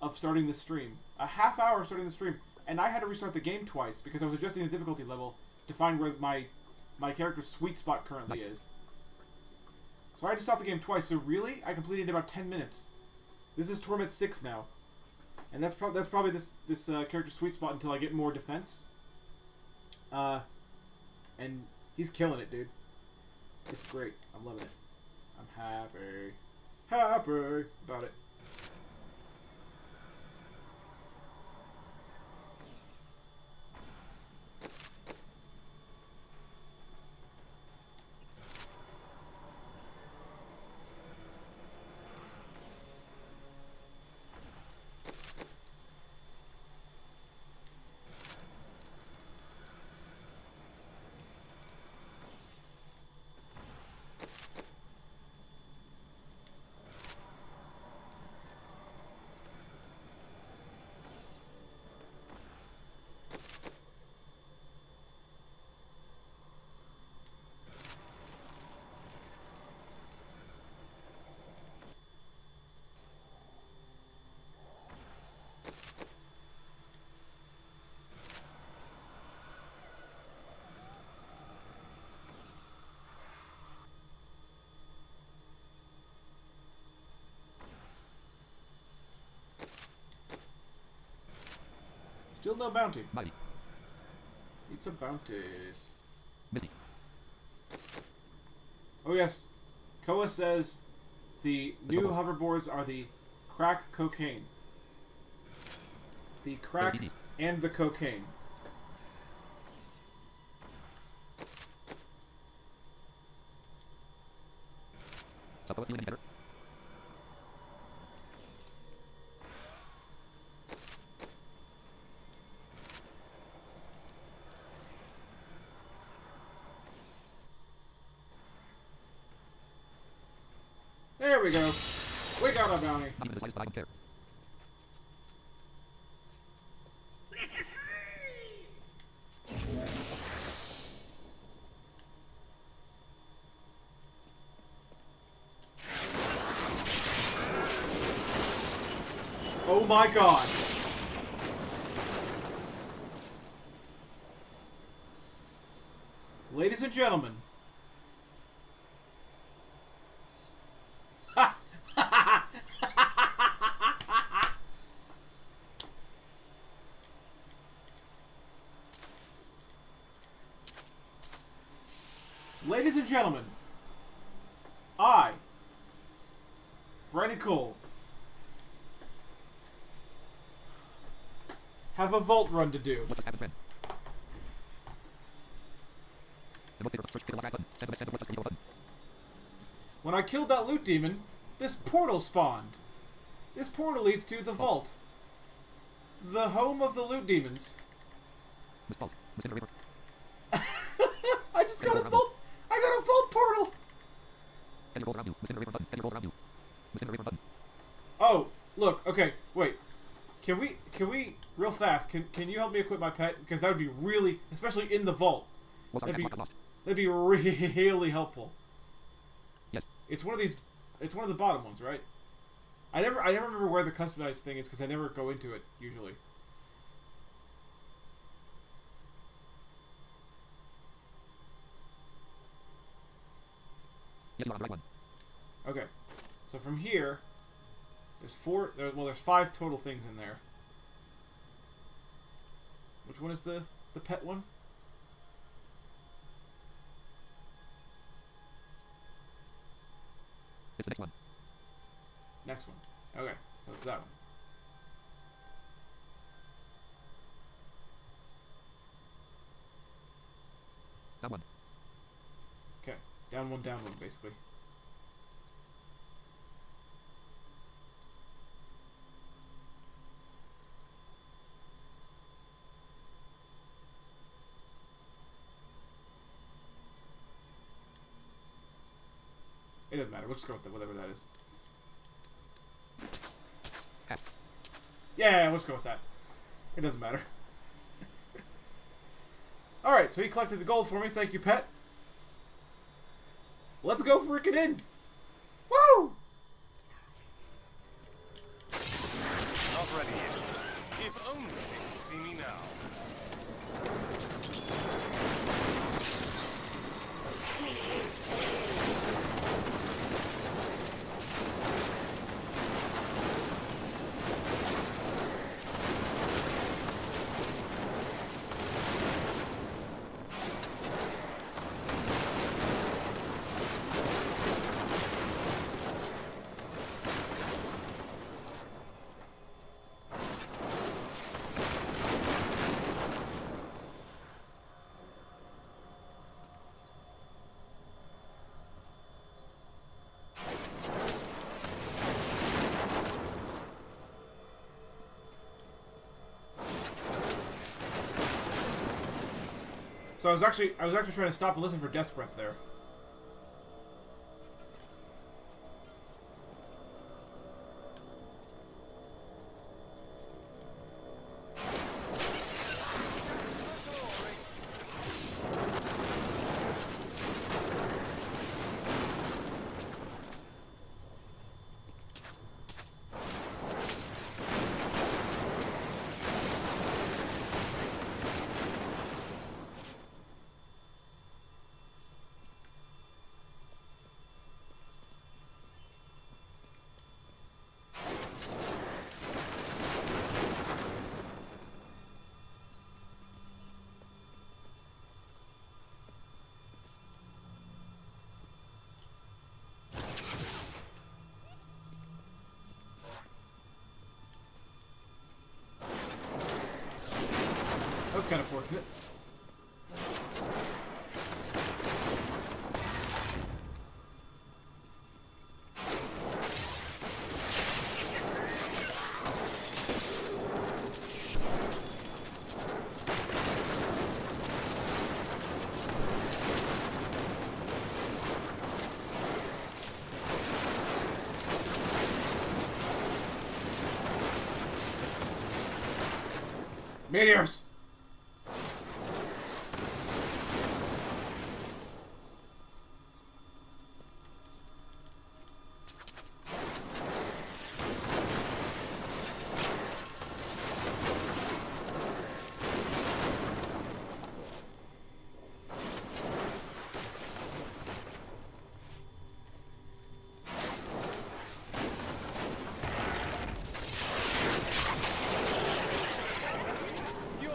of starting the stream. A half hour starting the stream. And I had to restart the game twice because I was adjusting the difficulty level to find where my character's sweet spot currently is. So I had to stop the game twice. So really, I completed in about 10 minutes. This is Torment 6 now. And that's probably this character's sweet spot until I get more defense. And he's killing it, dude. It's great. I'm loving it. I'm happy about it. Still no bounty. Mighty. Need some bounties. Misty. Oh yes. Koa says the new hoverboards are the crack cocaine. The crack and the cocaine. Support you any better? There we go. We got a bounty. Not even the slightest, but I don't care. Oh my god. Ladies and gentlemen. Ladies and gentlemen, I, Brandon Cole, have a vault run to do. What just happened, friend? The most favorite search, click the lock button. Send the what just button. When I killed that loot demon, this portal spawned. This portal leads to the vault. The home of the loot demons. Miss Vault. Miss Cinder River. I just got a vault. I got a vault portal. your roll around you. Move center away from button. Get your roll around you. Move center away from button. Oh, look. Okay, wait. Can we real fast? Can you help me equip my pet? Because that would be really, especially in the vault. Was That'd lost. be really helpful. Yes. It's one of these. It's one of the bottom ones, right? I never remember where the customized thing is because I never go into it usually. Yes, you are on the right one. Okay, so from here, there's four. There's 5 total things in there. Which one is the pet one? It's the next one. Next one. Okay, so it's that one. Down one. Okay, down one, basically. It doesn't matter. We'll just go with whatever that is. Half. Yeah, let's go with that. It doesn't matter. Alright, so he collected the gold for me. Thank you, pet. Let's go freaking in. Woo! Not ready yet. If only they could see me now. So I was actually trying to stop and listen for Death's Breath there. That was kind of fortunate. Meteors! You're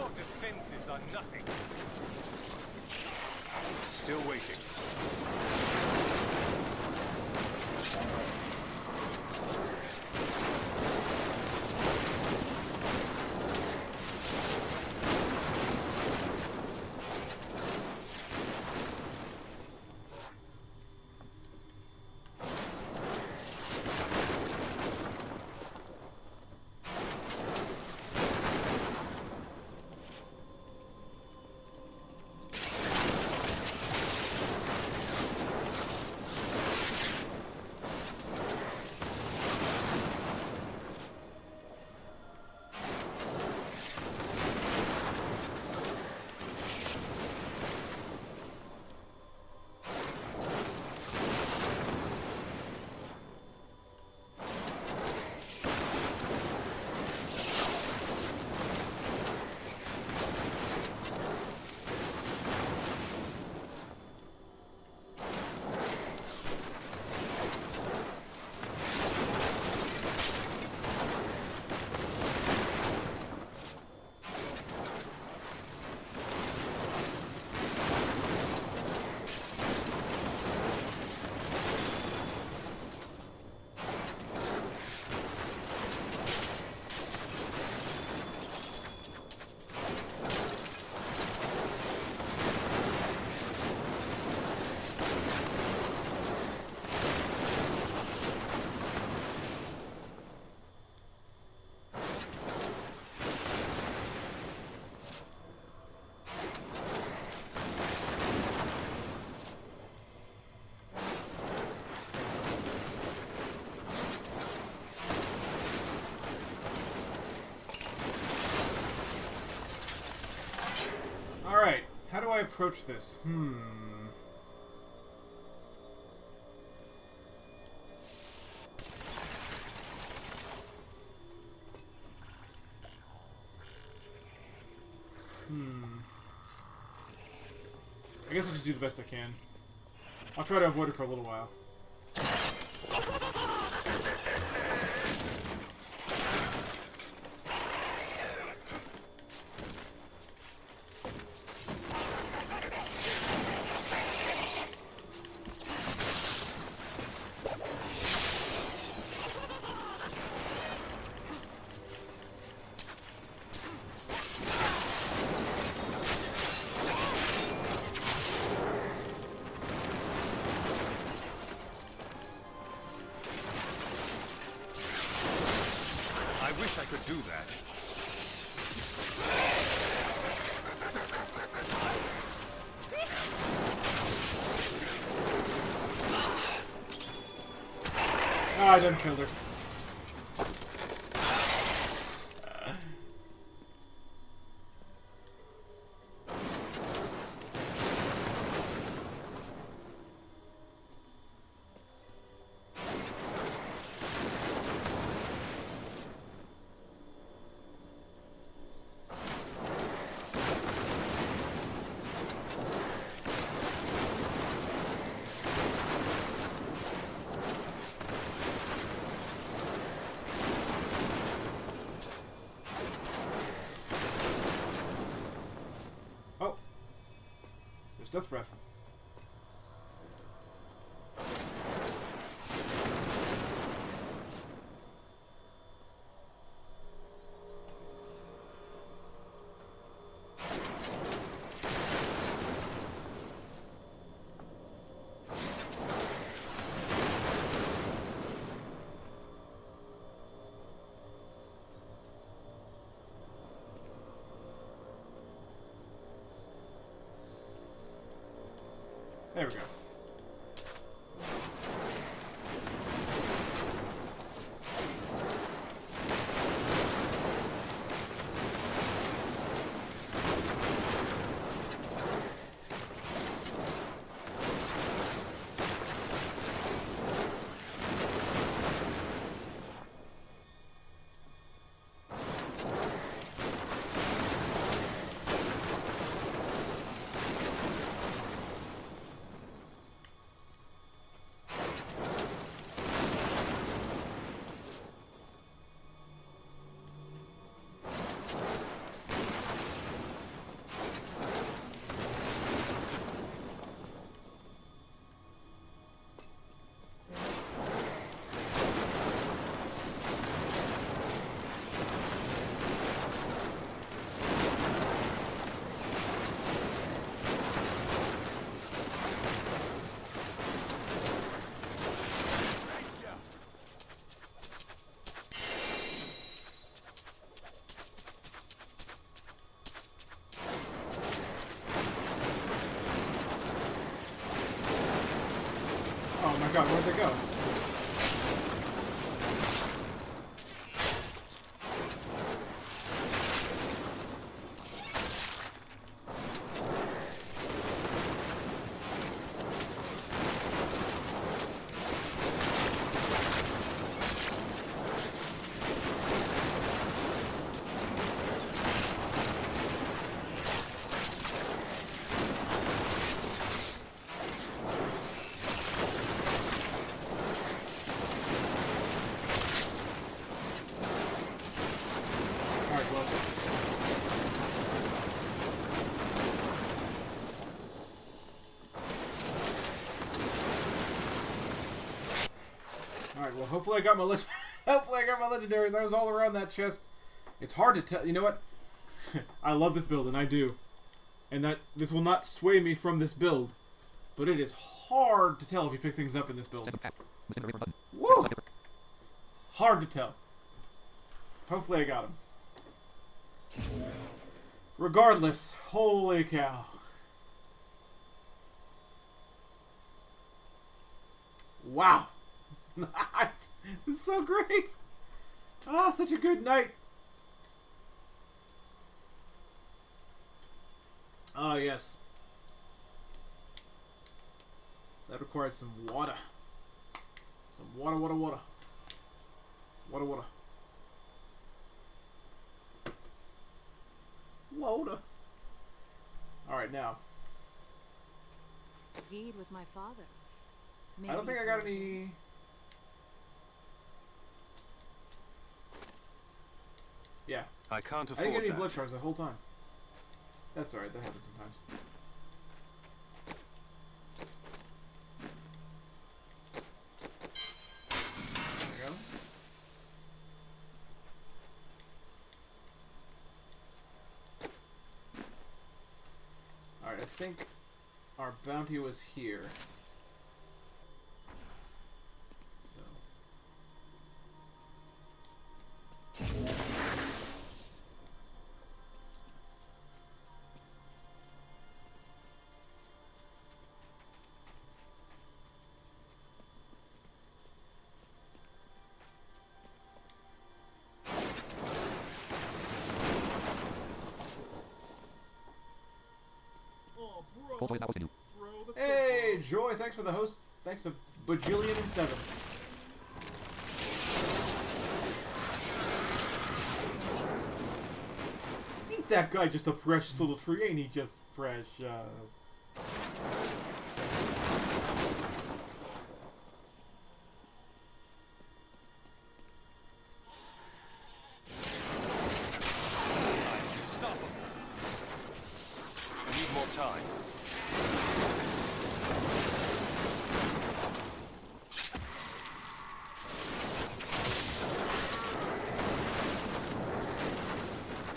approach this? I guess I'll just do the best I can. I'll try to avoid it for a little while. I wish I could do that. Ah, I done killed her. Oh. There's Death Breath. There we go. Oh my god, where'd they go? Alright, well. Alright, well, hopefully I got my hopefully I got my legendaries. I was all around that chest. It's hard to tell. You know what? I love this build, and I do. And that this will not sway me from this build. But it is hard to tell if you pick things up in this build. Woo! It's hard to tell. Hopefully I got him. Regardless, holy cow. Wow. This is so great. Ah, such a good night. Oh, yes. That required some water. Some water, water, water. Water, water. Water. Alright, now. Geed was my father. I don't think I got any... Yeah. I can't I afford didn't get any that. blood shards the whole time. That's alright, that happens sometimes. There we go. Alright, I think our bounty was here. So. Full choice now was new. Hey, Joy, thanks for the host. Thanks a bajillion and 7. Ain't that guy just a precious little tree? Ain't he just precious? Unstoppable. Need more time.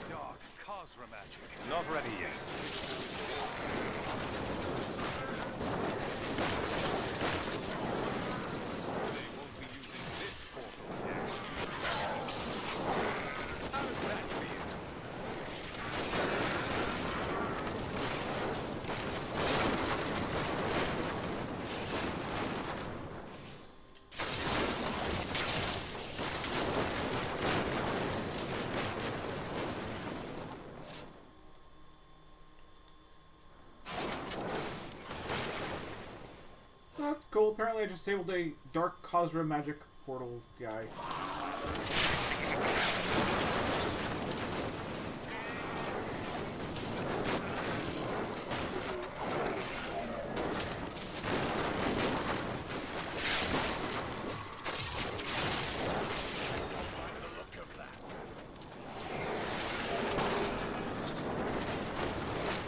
Dark Khazra magic. Not ready yet. They won't be using this portal yet. How does that feel? That's cool. Apparently I just disabled a Dark Khazra magic portal guy.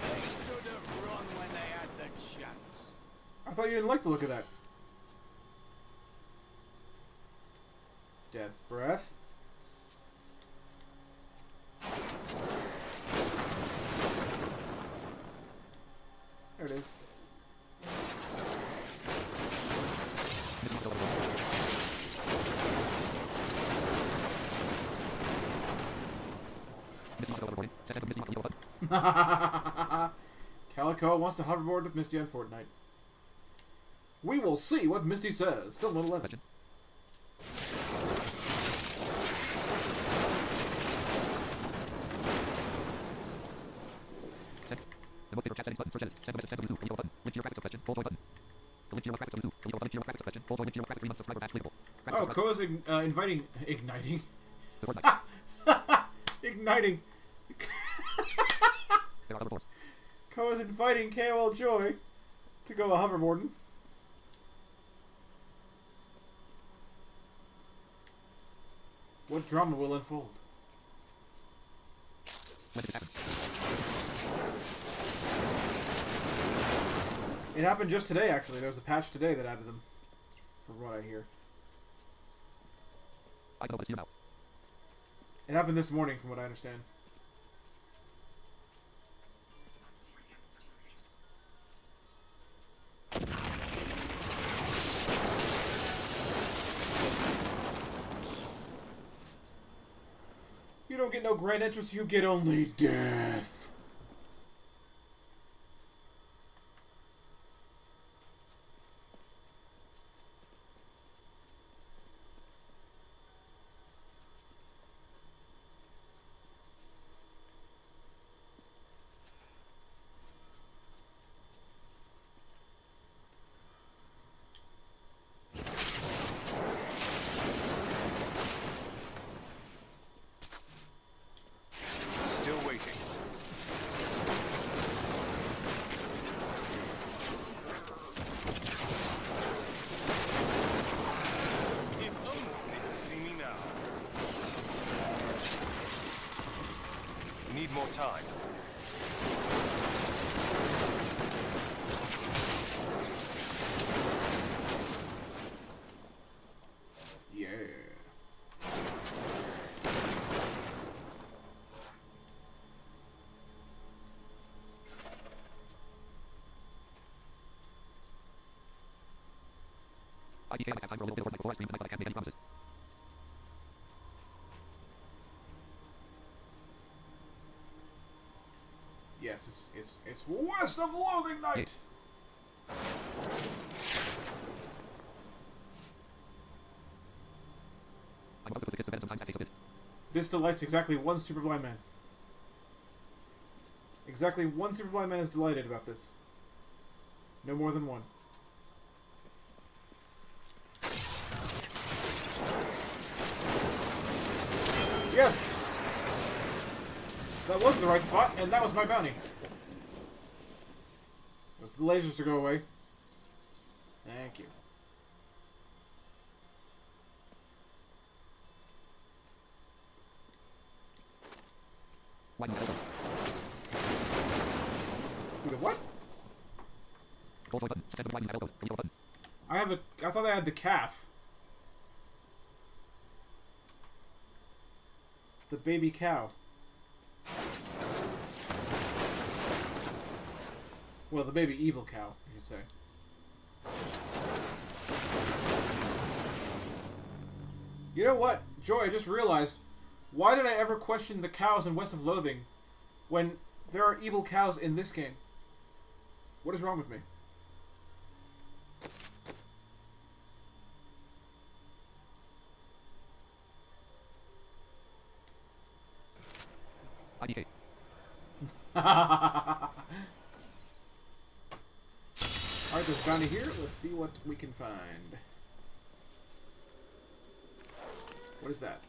They should have run when they had the chance. I thought you didn't like the look of that. Death breath. There it is. Misty Yellow reporting. Set of Misty Yellow button. Calico wants to hoverboard with Misty on Fortnite. We will see what Misty says. Film 11. Question. Set. The most favorite chat settings button. Search edit. Send a message. Send to the zoo. Yellow button. Link to your graphics of question. Full join button. The link to your graphics of the zoo. Yellow button. Link to your graphics of question. Full join. Link to your graphics 3 month subscriber badge clickable. Oh, Koa's inviting... Igniting. The Fortnite. Igniting. There are other floors. Koa's inviting KOL Joy to go hoverboarding. What drama will unfold? When did this happen? It happened just today, actually. There was a patch today that added them, from what I hear. I don't know, but it's here now. It happened this morning, from what I understand. You don't get no grand entrance, you get only death. Need more time. Yeah. IDK and time for a little bit of Fortnite before I stream tonight, but I can't make any promises. Yes, it's West of Loathing Night. I'm about to put the kids to bed, sometimes that takes a bit. This delights exactly one super blind man. Exactly one super blind man is delighted about this. No more than one. Yes! That was the right spot, and that was my bounty. With the lasers to go away. Thank you. Lightning elbow. The what? Hold forward button. Suspend the lightning elbow. Reload button. I thought I had the calf. The baby cow. Well, the baby evil cow, you should say. You know what, Joy, I just realized, why did I ever question the cows in West of Loathing when there are evil cows in this game? What is wrong with me? IDK. Alright, there's a bounty here. Let's see what we can find. What is that?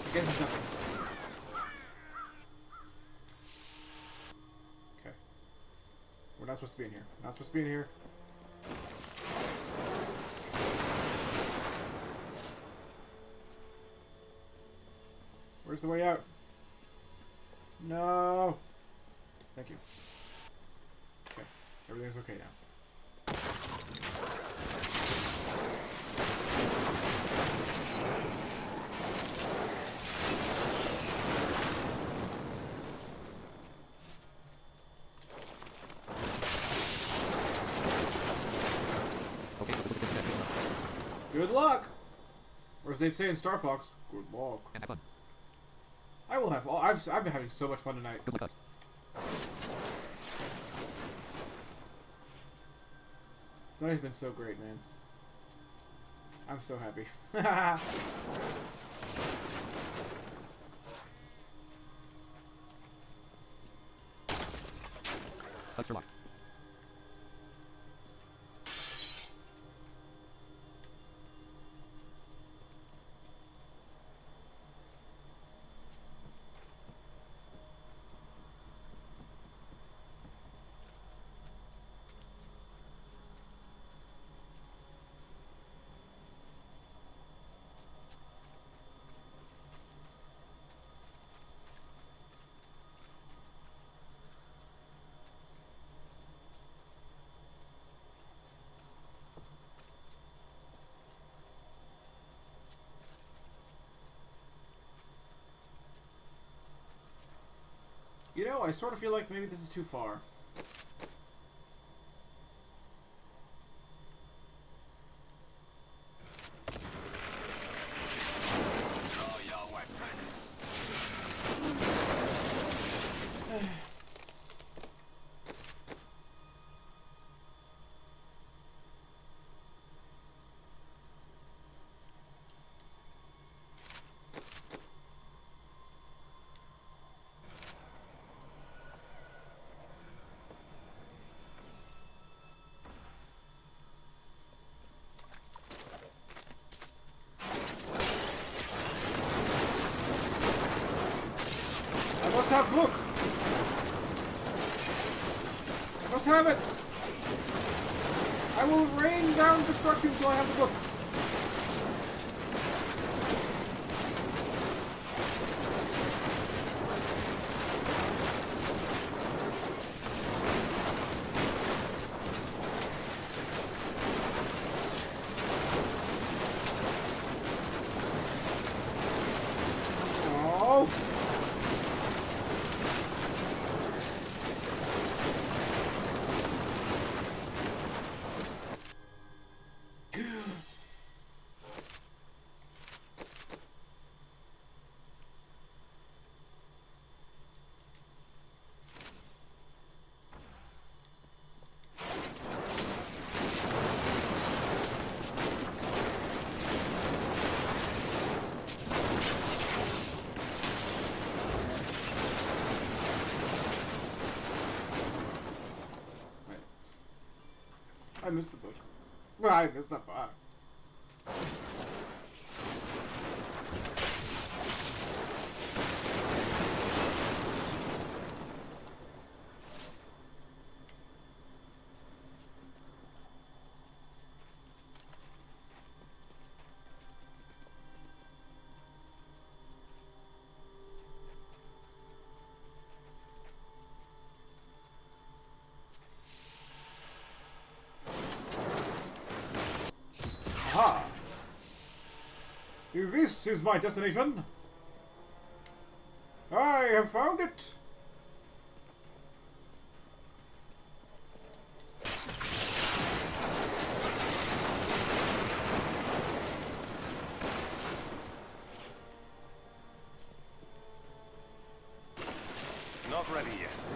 I guess it's nothing. Okay. We're not supposed to be in here. Not supposed to be in here. Where's the way out? No. Thank you. Okay. Everything's okay now. Good luck! Or as they'd say in Star Fox, good luck. And have fun. I will have all. I've been having so much fun tonight. Good luck, guys. Tonight's been so great, man. I'm so happy. Hugs are locked. You know, I sort of feel like maybe this is too far. Draw your weapons. must have book! I must have it! I will rain down destruction until I have the book. Oh! I missed the books. Well, I missed the book. Aha! This is my destination. I have found it. Not ready yet.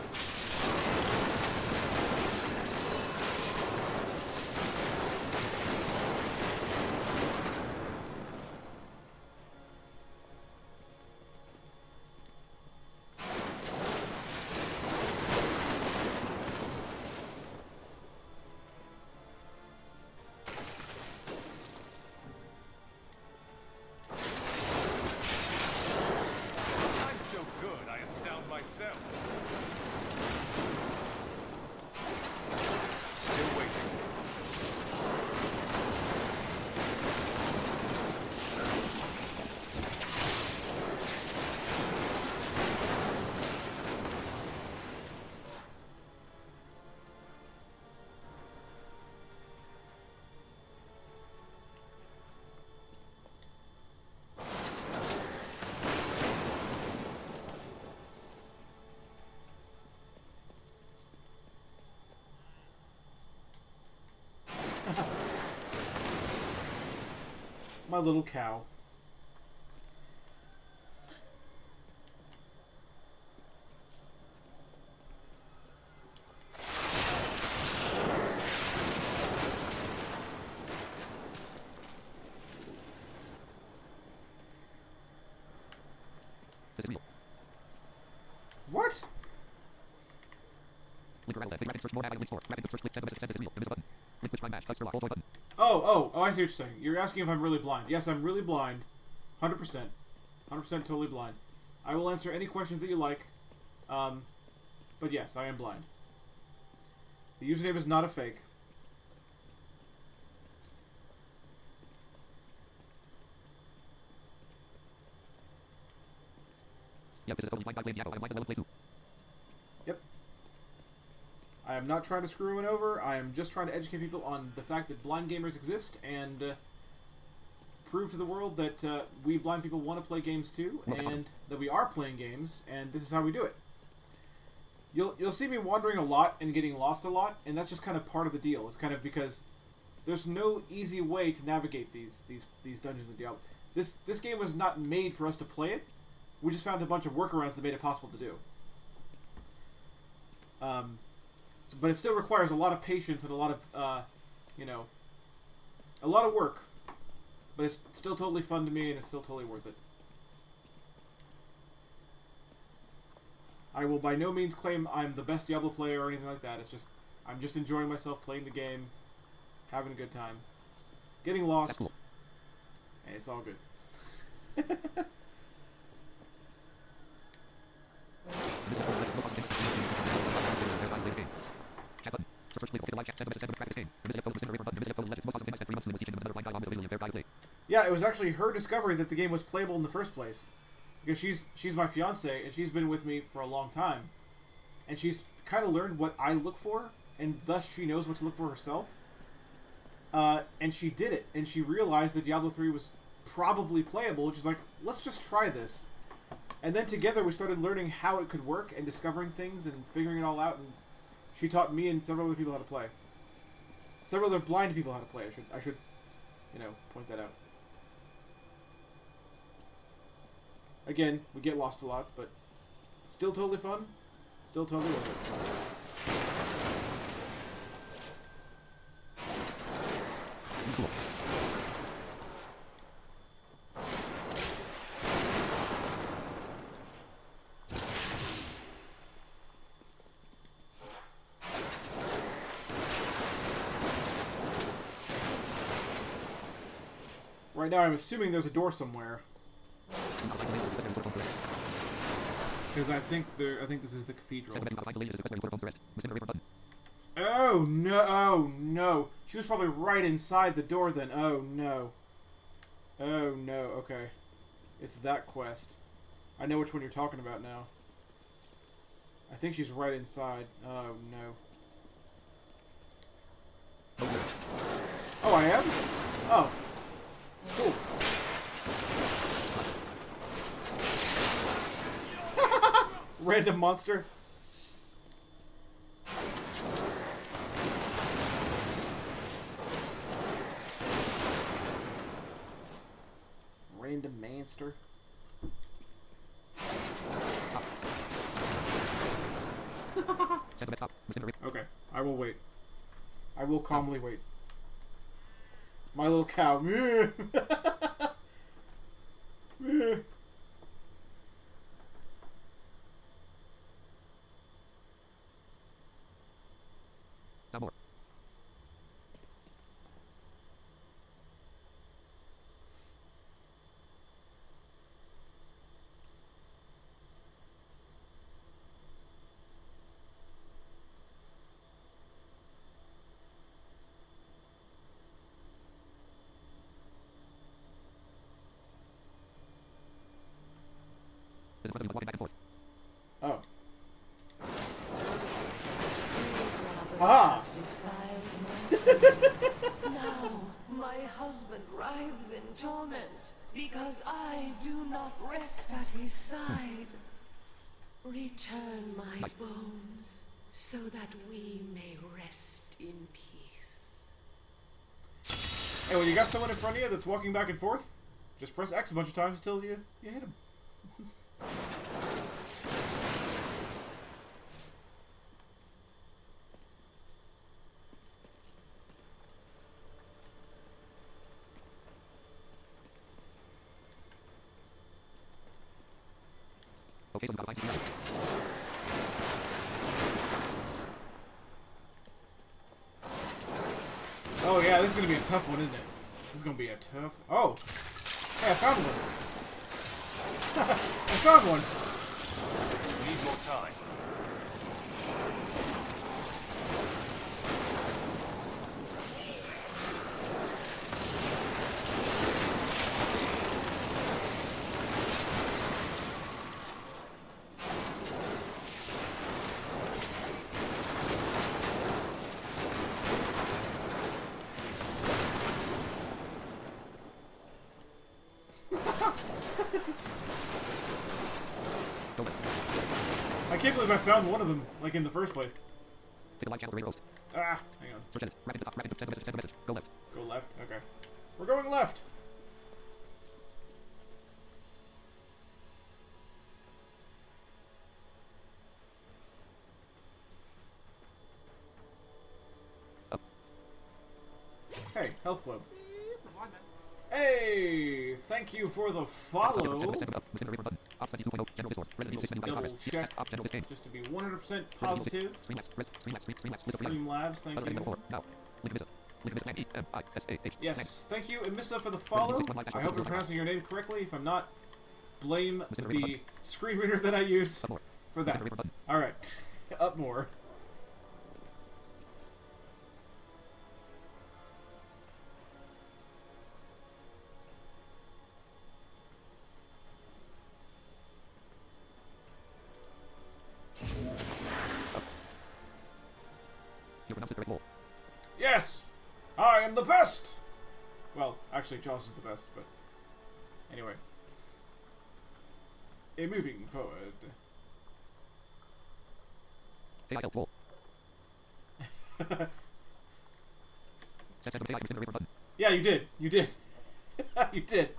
I'm so good, I astound myself. Still waiting. My little cow. This is real. What? Link or outlet. Rapid search more item link store. Rapid search link send this is real. There is a button. Link which prime match. Star lock. All button. Oh, I see what you're saying. You're asking if I'm really blind. Yes, I'm really blind. 100%. 100% totally blind. I will answer any questions that you like. But yes, I am blind. The username is not a fake. Yeah, this is only blind Diablo. I'm blind 11 play 2. Yep. I am not trying to screw anyone over. I am just trying to educate people on the fact that blind gamers exist and prove to the world that we blind people want to play games too, and that we are playing games, and this is how we do it. You'll see me wandering a lot and getting lost a lot, and that's just kind of part of the deal. It's kind of because there's no easy way to navigate these dungeons of Diablo. This game was not made for us to play it. We just found a bunch of workarounds that made it possible to do. But it still requires a lot of patience and a lot of, a lot of work. But it's still totally fun to me, and it's still totally worth it. I will by no means claim I'm the best Diablo player or anything like that. It's just, I'm just enjoying myself playing the game, having a good time, getting lost, That's cool. and it's all good. Yeah, it was actually her discovery that the game was playable in the first place. Because she's my fiance, and she's been with me for a long time. And she's kind of learned what I look for, and thus she knows what to look for herself. And she did it, and she realized that Diablo 3 was probably playable, which is like, let's just try this. And then together we started learning how it could work, and discovering things, and figuring it all out, and she taught me and several other people how to play. Several other blind people how to play, I should, you know, point that out. Again, we get lost a lot, but still totally fun. Still totally worth it. Right now, I'm assuming there's a door somewhere. Because I think this is the cathedral. Oh no! Oh no! She was probably right inside the door then. Oh no! Oh no! Okay, it's that quest. I know which one you're talking about now. I think she's right inside. Oh no! Oh, I am? Oh, cool. Random monster. Random monster. Okay, I will wait. I will calmly wait. My little cow. No more. This is walking back and forth. Oh. Ah! Now my husband writhes in torment because I do not rest at his side. Return my bones so that we may rest in peace. Hey, when you got someone in front of you that's walking back and forth, just press X a bunch of times until you hit him. Okay, so we gotta find you. Oh yeah, this is gonna be a tough one, isn't it? This is gonna be a tough. Oh, hey, I found one. I found one. Need more time. I can't believe I found one of them, like in the first place. Take a live channel to roast. Ah, hang on. Search edit. Rapid to top. Rapid. Send a message. Go left. Go left. Okay, we're going left. Up. Hey, health club. Hey, thank you for the follow. Double check, just to be 100% positive. Streamlabs, thank you. Yes, thank you, Emissa, for the follow. I hope I'm pronouncing your name correctly. If I'm not, blame the screen reader that I use for that. Alright, up more. the best! Well, actually, Jaws is the best, but... Anyway. Moving forward. AIL roll. Set the AI incinerator button. Yeah, you did. You did. You did.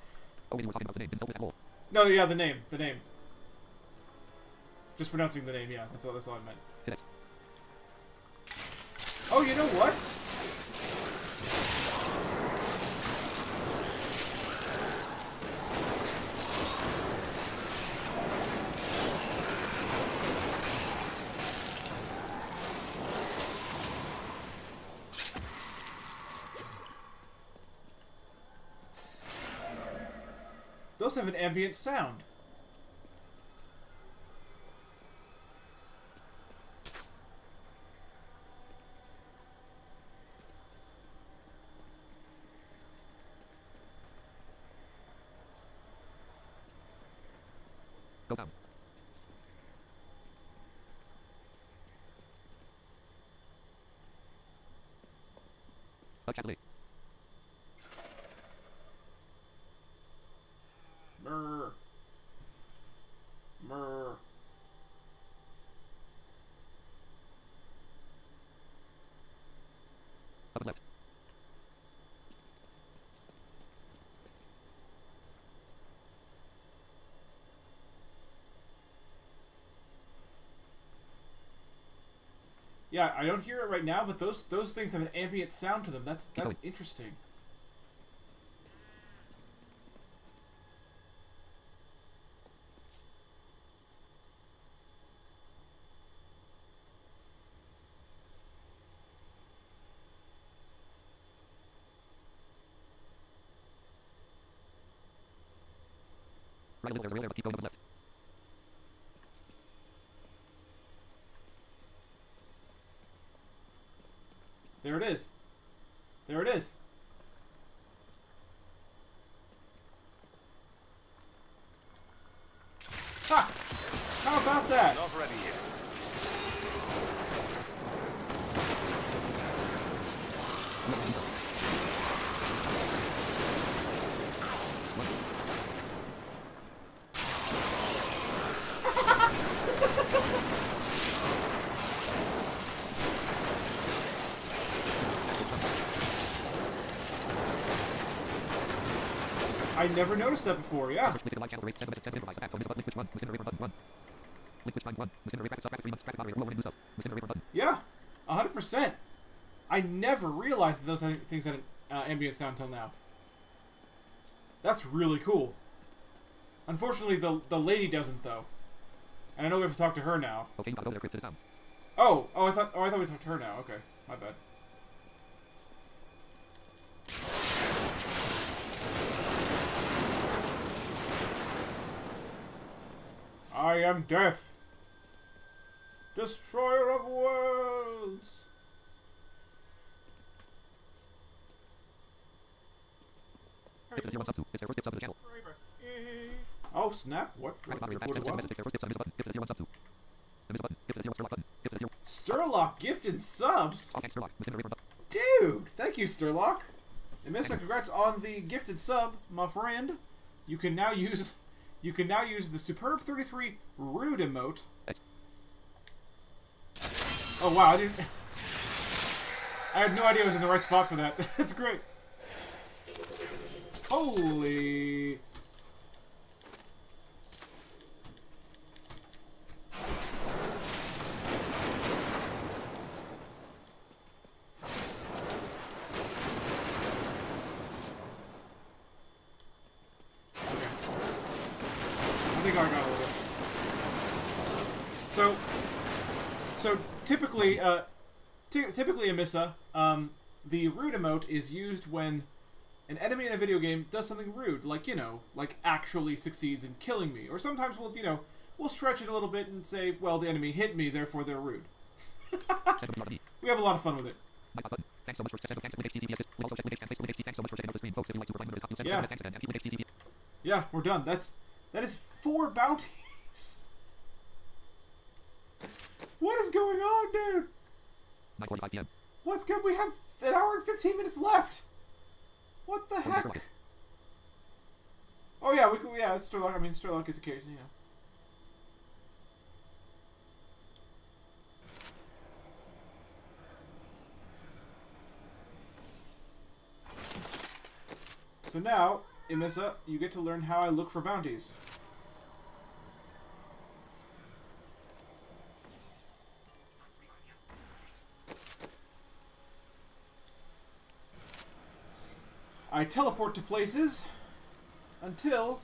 Oh, we were talking about the name. Didn't open that roll. No, yeah, the name. The name. Just pronouncing the name, yeah. That's all I meant. Hit it. Oh, you know what? Those have an ambient sound. Go down. Calculate. Murr. Murr. Up and left. Yeah, I don't hear it right now, but those things have an ambient sound to them. That's going. interesting. Right a little, there's a rail there, but keep going up and left. There it is. There it is. Ha! How about that? Not ready yet. I never noticed that before, yeah. Search liquid light channel rate, set limit, set improvise, attack, bonus button, liquid run, incinerator button, run. Liquid time, run, incinerator graphics up, graphic 3 months, graphic moderator, lower and boost up, incinerator button. Yeah, 100%. I never realized that those things had an ambient sound till now. That's really cool. Unfortunately, the lady doesn't, though. And I know we have to talk to her now. Okay, you gotta go there, Chris, sit down. I thought we talked to her now. Okay, my bad. I am death, destroyer of worlds. Skip to 0 sub 2. It's their first skip sub to the channel. Oh snap! What? Graphic moderator, attack, send message, it's their first skip sub, miss a button. Skip to 0 sub 2. Miss a button. Skip to 0 Sturlock button. Skip to 0. Sturlock gifted subs. Okay, Sturlock, incinerator button. Dude, thank you, Sturlock. And Missa, congrats on the gifted sub, my friend. You can now use the superb 33 rude emote. Thanks. Oh wow, I had no idea I was in the right spot for that. That's great. Holy. I think I got a little. So typically, typically Amissa, the rude emote is used when an enemy in a video game does something rude, like, you know, like actually succeeds in killing me, or sometimes we'll stretch it a little bit and say, well, the enemy hit me, therefore they're rude. We have a lot of fun with it. My button. Thanks so much for setting thanks for HTTP assist. We'll also check with HTTP. Thanks so much for setting up the stream, folks. If you like to reply members, copy Yeah. thanks again. And keep with HTTP. Yeah, we're done. That is 4 bounties. What is going on, dude? 9:45 p.m. What's good? We have an hour and 15 minutes left. What the heck? Oh yeah, yeah, it's Sturlock. I mean, Sturlock is occasionally, you know. So now, Imissa, you get to learn how I look for bounties. I teleport to places until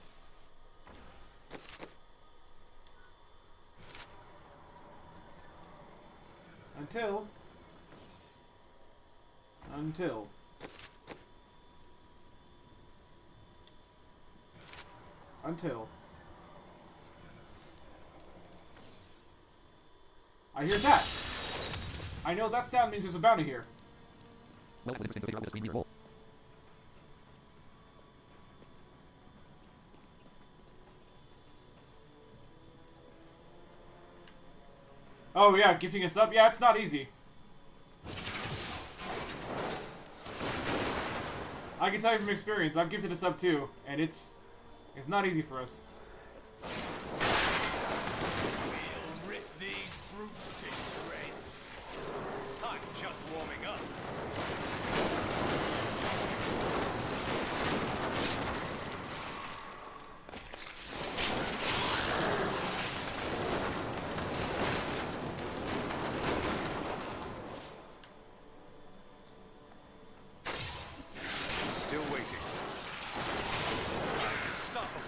I hear that. I know that sound means there's a bounty here. Well, that was interesting to figure out what a screen near roll. Oh yeah, gifting us up? Yeah, it's not easy. I can tell you from experience, I've gifted us up too, and it's not easy for us. We'll rip these brutes to shreds. I'm just warming up. Still waiting. Unstoppable.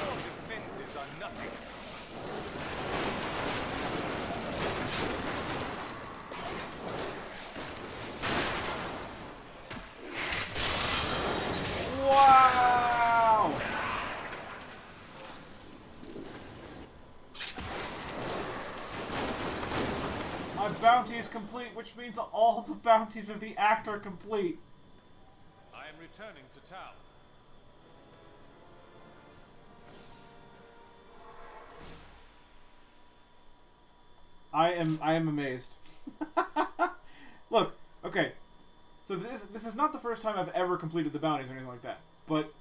Your defenses are nothing. Wow! My bounty is complete, which means all the bounties of the act are complete. I am returning to town. I am amazed. Look, okay. So this is not the first time I've ever completed the bounties or anything like that. But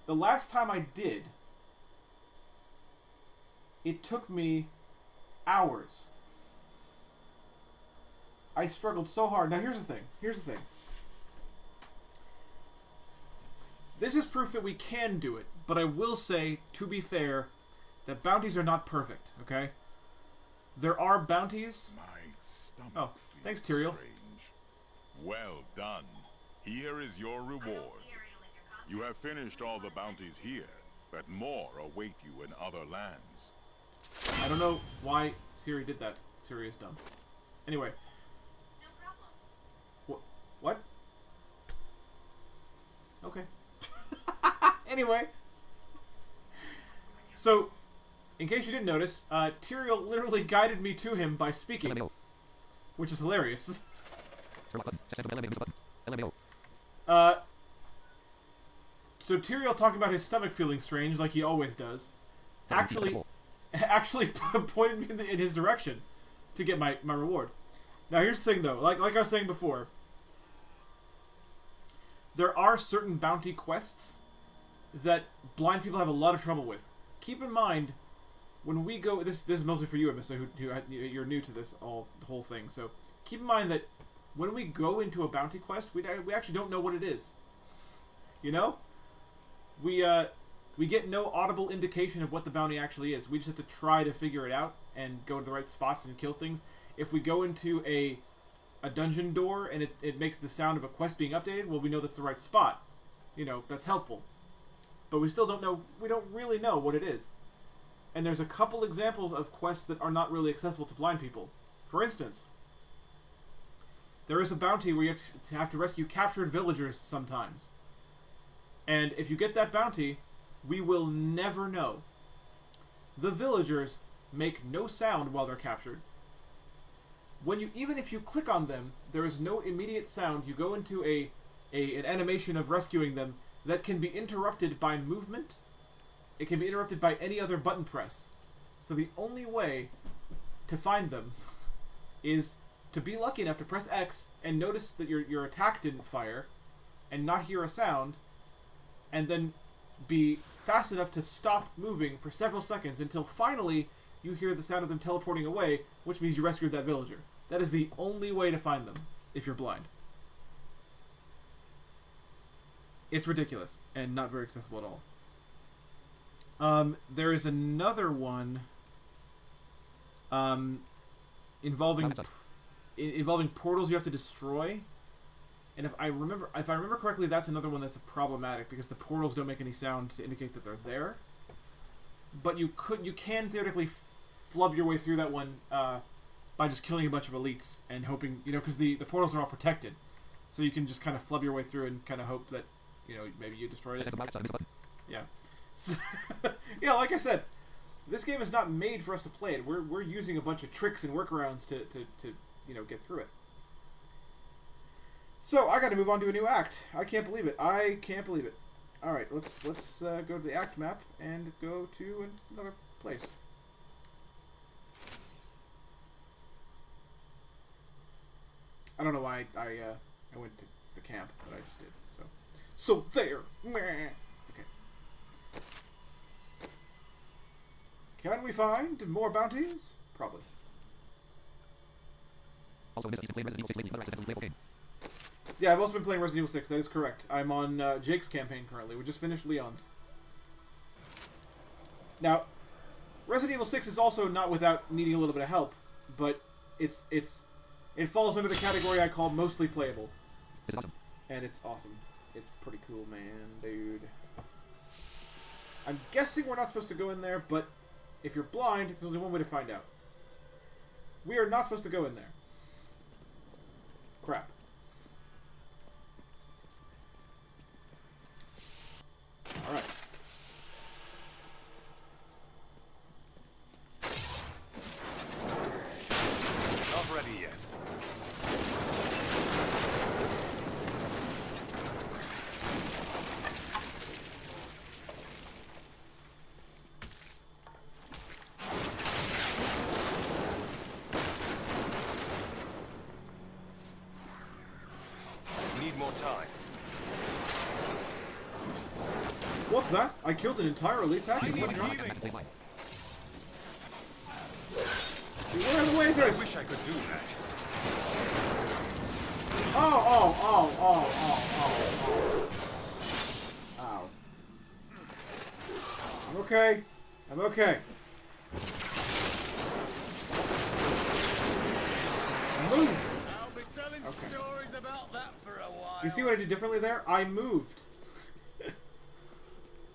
the last time I did, it took me hours. I struggled so hard. Now here's the thing. Here's the thing. This is proof that we can do it, but I will say, to be fair, that bounties are not perfect, okay? There are bounties. My stomach Oh, thanks, Tyrael. strange. Well done. Here is your reward. You have finished all the bounties here, but more await you in other lands. I don't know why Siri did that. Siri is dumb. Anyway. No problem. What? Okay. Anyway. So, in case you didn't notice, Tyrael literally guided me to him by speaking. LMAO. Which is hilarious. Sturlock button. Set to LMAO button. LMAO. So Tyrael talking about his stomach feeling strange, like he always does, actually pointed me in his direction to get my reward. Now here's the thing though, like I was saying before, there are certain bounty quests that blind people have a lot of trouble with. Keep in mind, when we go, this is mostly for you, Amissa, who you're new to this the whole thing. So keep in mind that when we go into a bounty quest, we actually don't know what it is. You know, we get no audible indication of what the bounty actually is. We just have to try to figure it out and go to the right spots and kill things. If we go into a dungeon door and it makes the sound of a quest being updated, well, we know that's the right spot. You know, that's helpful. But we still don't know, we don't really know what it is. And there's a couple examples of quests that are not really accessible to blind people. For instance, there is a bounty where you have to rescue captured villagers sometimes. And if you get that bounty, we will never know the villagers make no sound while they're captured. Even if you click on them, there is no immediate sound. You go into an animation of rescuing them that can be interrupted by movement. It can be interrupted by any other button press. So the only way to find them is to be lucky enough to press X and notice that your attack didn't fire and not hear a sound, and then be fast enough to stop moving for several seconds until finally you hear the sound of them teleporting away, which means you rescued that villager. That is the only way to find them if you're blind. It's ridiculous and not very accessible at all. There is another one involving portals you have to destroy, and if I remember correctly, that's another one that's problematic because the portals don't make any sound to indicate that they're there. But you can theoretically flub your way through that one by just killing a bunch of elites and hoping, because the portals are all protected, so you can just kind of flub your way through and kind of hope that maybe you destroyed it. Yeah. Yeah, like I said, this game is not made for us to play it. We're using a bunch of tricks and workarounds to get through it. So I got to move on to a new act. I can't believe it. I can't believe it. All right, let's go to the act map and go to another place. I don't know why I went to the camp, but I just did. So there. Okay. Can we find more bounties? Probably. Also, you can play Resident Evil 6 lately, another accidentally playable game. Yeah, I've also been playing Resident Evil 6. That is correct. I'm on Jake's campaign currently. We just finished Leon's. Now, Resident Evil 6 is also not without needing a little bit of help, but it falls under the category I call mostly playable. It's awesome. And it's awesome. It's pretty cool, man, dude. I'm guessing we're not supposed to go in there, but if you're blind, there's only one way to find out. We are not supposed to go in there. Crap. Alright. Not ready yet. Need more time. What's that? I killed an entire elite pack? I need What? healing. Where are the I lasers? wish I could do that. Oh. Ow. I'm okay. I'm okay. Move. I'll be telling stories about that for a while. You see what I did differently there? I moved.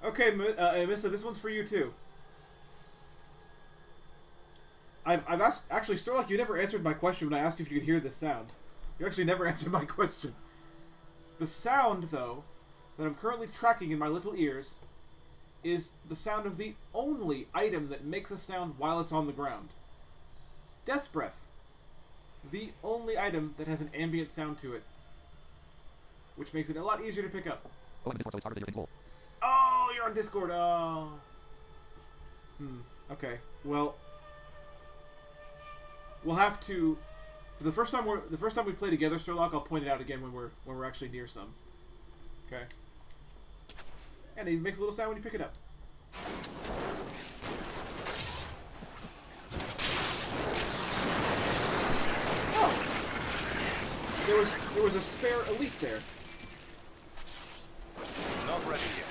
Okay, Missa, this one's for you too. I've asked, actually, Sterlock, you never answered my question when I asked if you could hear this sound. You actually never answered my question. The sound, though, that I'm currently tracking in my little ears is the sound of the only item that makes a sound while it's on the ground. Death's Breath. The only item that has an ambient sound to it, which makes it a lot easier to pick up. Oh, I'm Discord, so it's harder than your goal. Oh, you're on Discord. Oh. Okay. Well, we'll have to. For the first time we play together, Sterlock, I'll point it out again when we're actually near some. Okay. And it makes a little sound when you pick it up. Oh. There was a spare elite there. Not ready yet.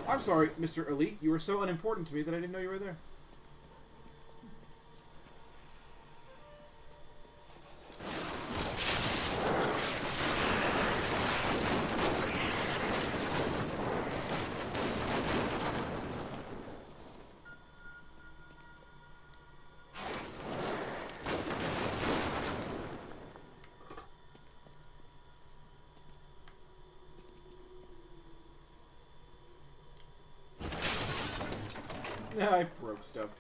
I'm sorry, Mr. Elite. You were so unimportant to me that I didn't know you were there. Nah, I broke stuff.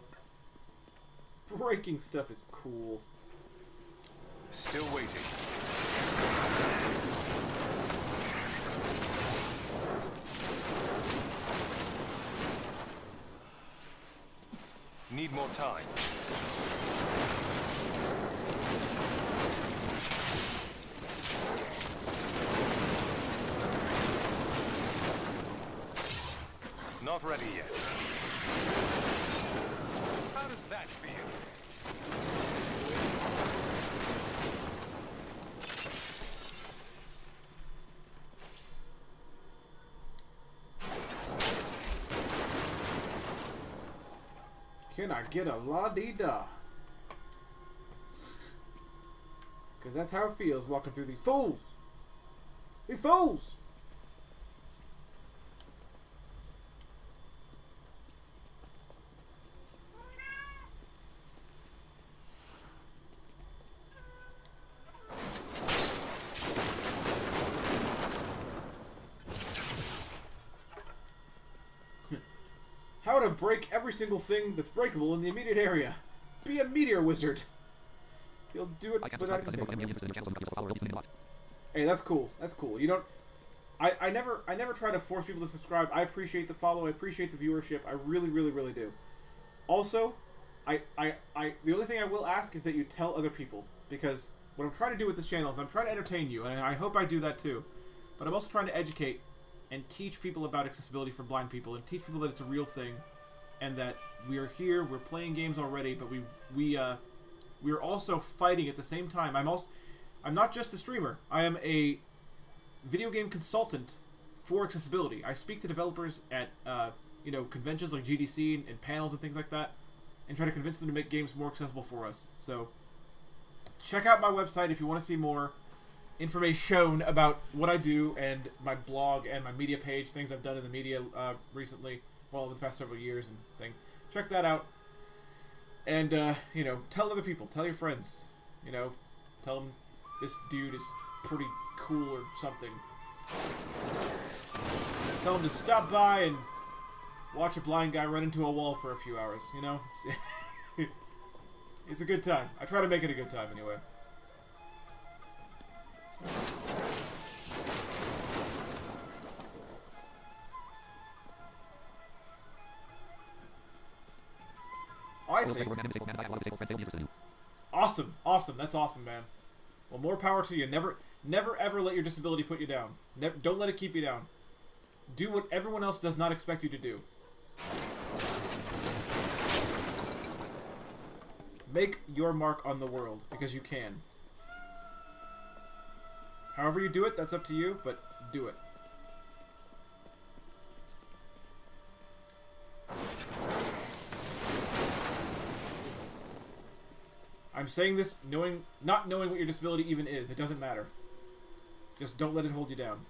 Breaking stuff is cool. Still waiting. Need more time. Not ready yet. How does that feel? Can I get a la-dee-da? Because that's how it feels walking through these fools. These fools! How to break every single thing that's breakable in the immediate area. Be a meteor wizard. He'll do it without even thinking. Hey, that's cool. That's cool. You don't. I never try to force people to subscribe. I appreciate the follow. I appreciate the viewership. I really, really, really do. Also, the only thing I will ask is that you tell other people, because what I'm trying to do with this channel is I'm trying to entertain you, and I hope I do that too. But I'm also trying to educate and teach people about accessibility for blind people, and teach people that it's a real thing, and that we are here, we're playing games already, but we're also fighting at the same time. I'm not just a streamer. I am a video game consultant for accessibility. I speak to developers at conventions like GDC and panels and things like that, and try to convince them to make games more accessible for us. So check out my website if you want to see more information about what I do, and my blog and my media page, things I've done in the media recently, well, over the past several years and things. Check that out. And, tell other people. Tell your friends. Tell them this dude is pretty cool or something. Tell them to stop by and watch a blind guy run into a wall for a few hours, It's a good time. I try to make it a good time anyway. I think... Awesome. That's awesome, man. Well, more power to you. Never ever let your disability put you down. Don't let it keep you down. Do what everyone else does not expect you to do. Make your mark on the world, because you can. However you do it, that's up to you, but do it. I'm saying this not knowing what your disability even is. It doesn't matter. Just don't let it hold you down.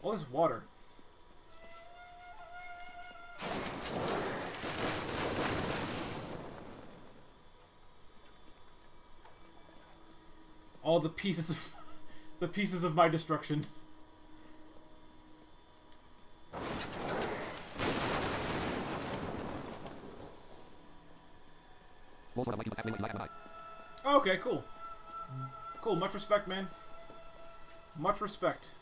All this water. All the pieces of my destruction. Okay, cool. Cool, much respect, man. Much respect.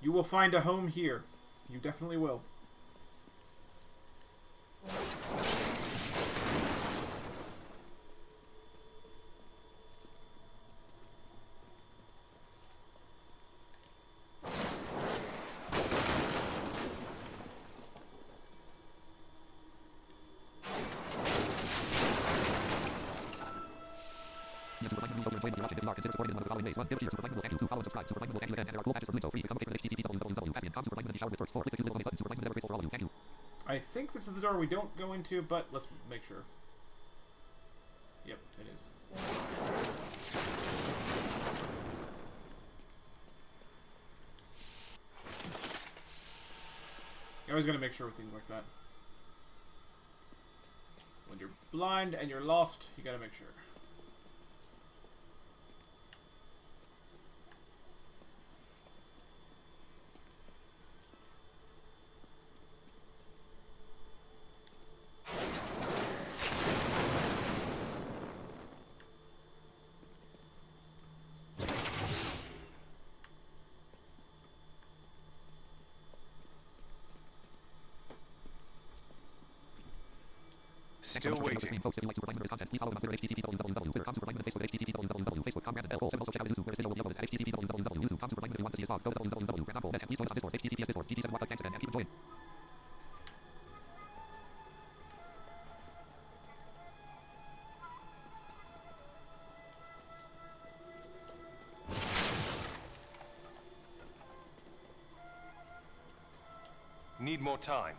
You will find a home here. You definitely will. I think this is the door we don't go into, but let's make sure. Yep, it is. always gotta make sure with things like that. When you're blind and you're lost, you gotta make sure. Still waiting. Folks, if you like Super Blind Members content, please follow them on Twitter, http://twitter.com Super Blind Members, Facebook, http://Facebook, Comrade Bell, also check out his YouTube, where his video will be uploaded at http://YouTube, Super Blind Members, you want to see his vlog, go to www. Grant please join us on Discord, https Discord, gt7 thanks again, and keep enjoying. Need more time.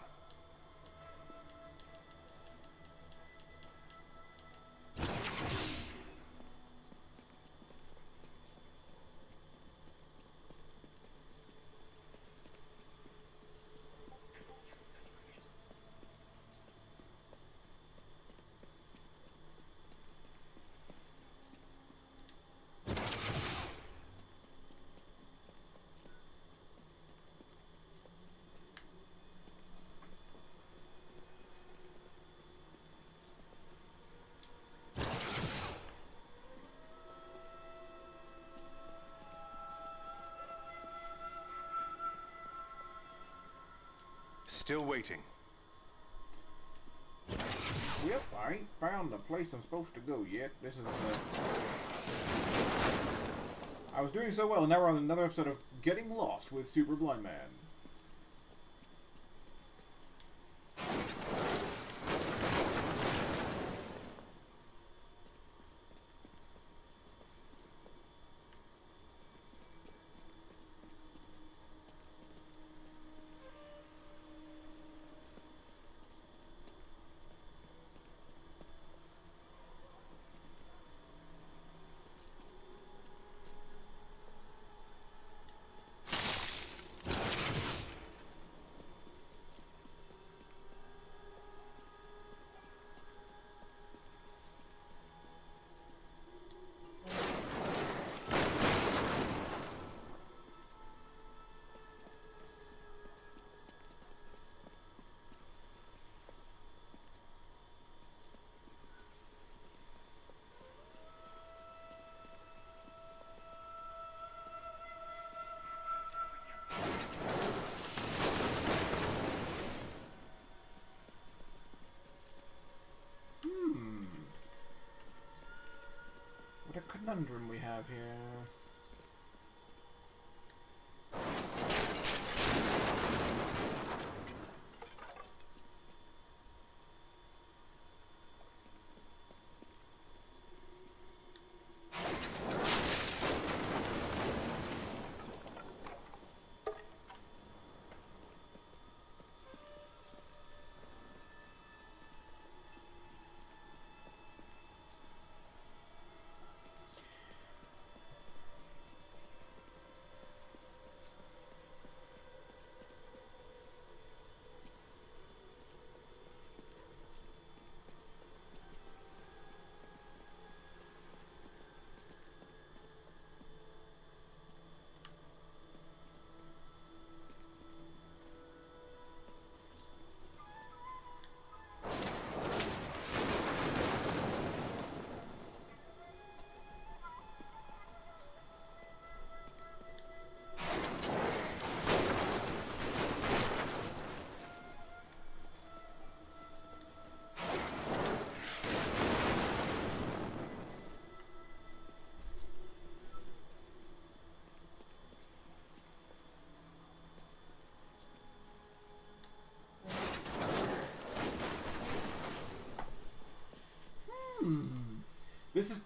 Still waiting. Yep, I ain't found the place I'm supposed to go yet. This is, I was doing so well, and now we're on another episode of Getting Lost with Super Blind Man. What a conundrum we have here.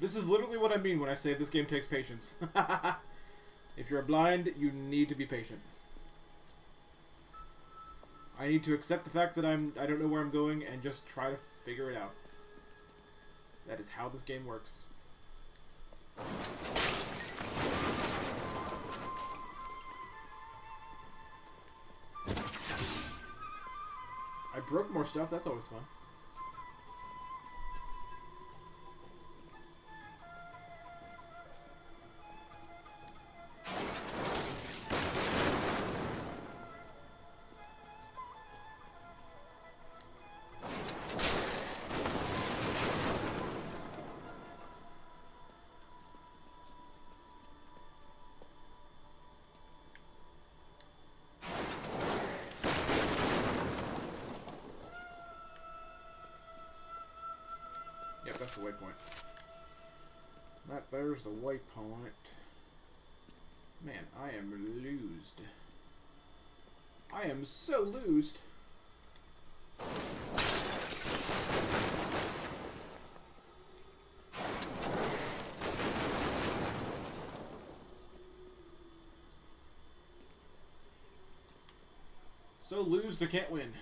This is literally what I mean when I say this game takes patience. If you're blind, you need to be patient. I need to accept the fact that I don't know where I'm going and just try to figure it out. That is how this game works. broke more stuff. That's always fun. Yep, that's the waypoint. There's the waypoint. Man, I am loosed. I am so loosed. So loosed I can't win.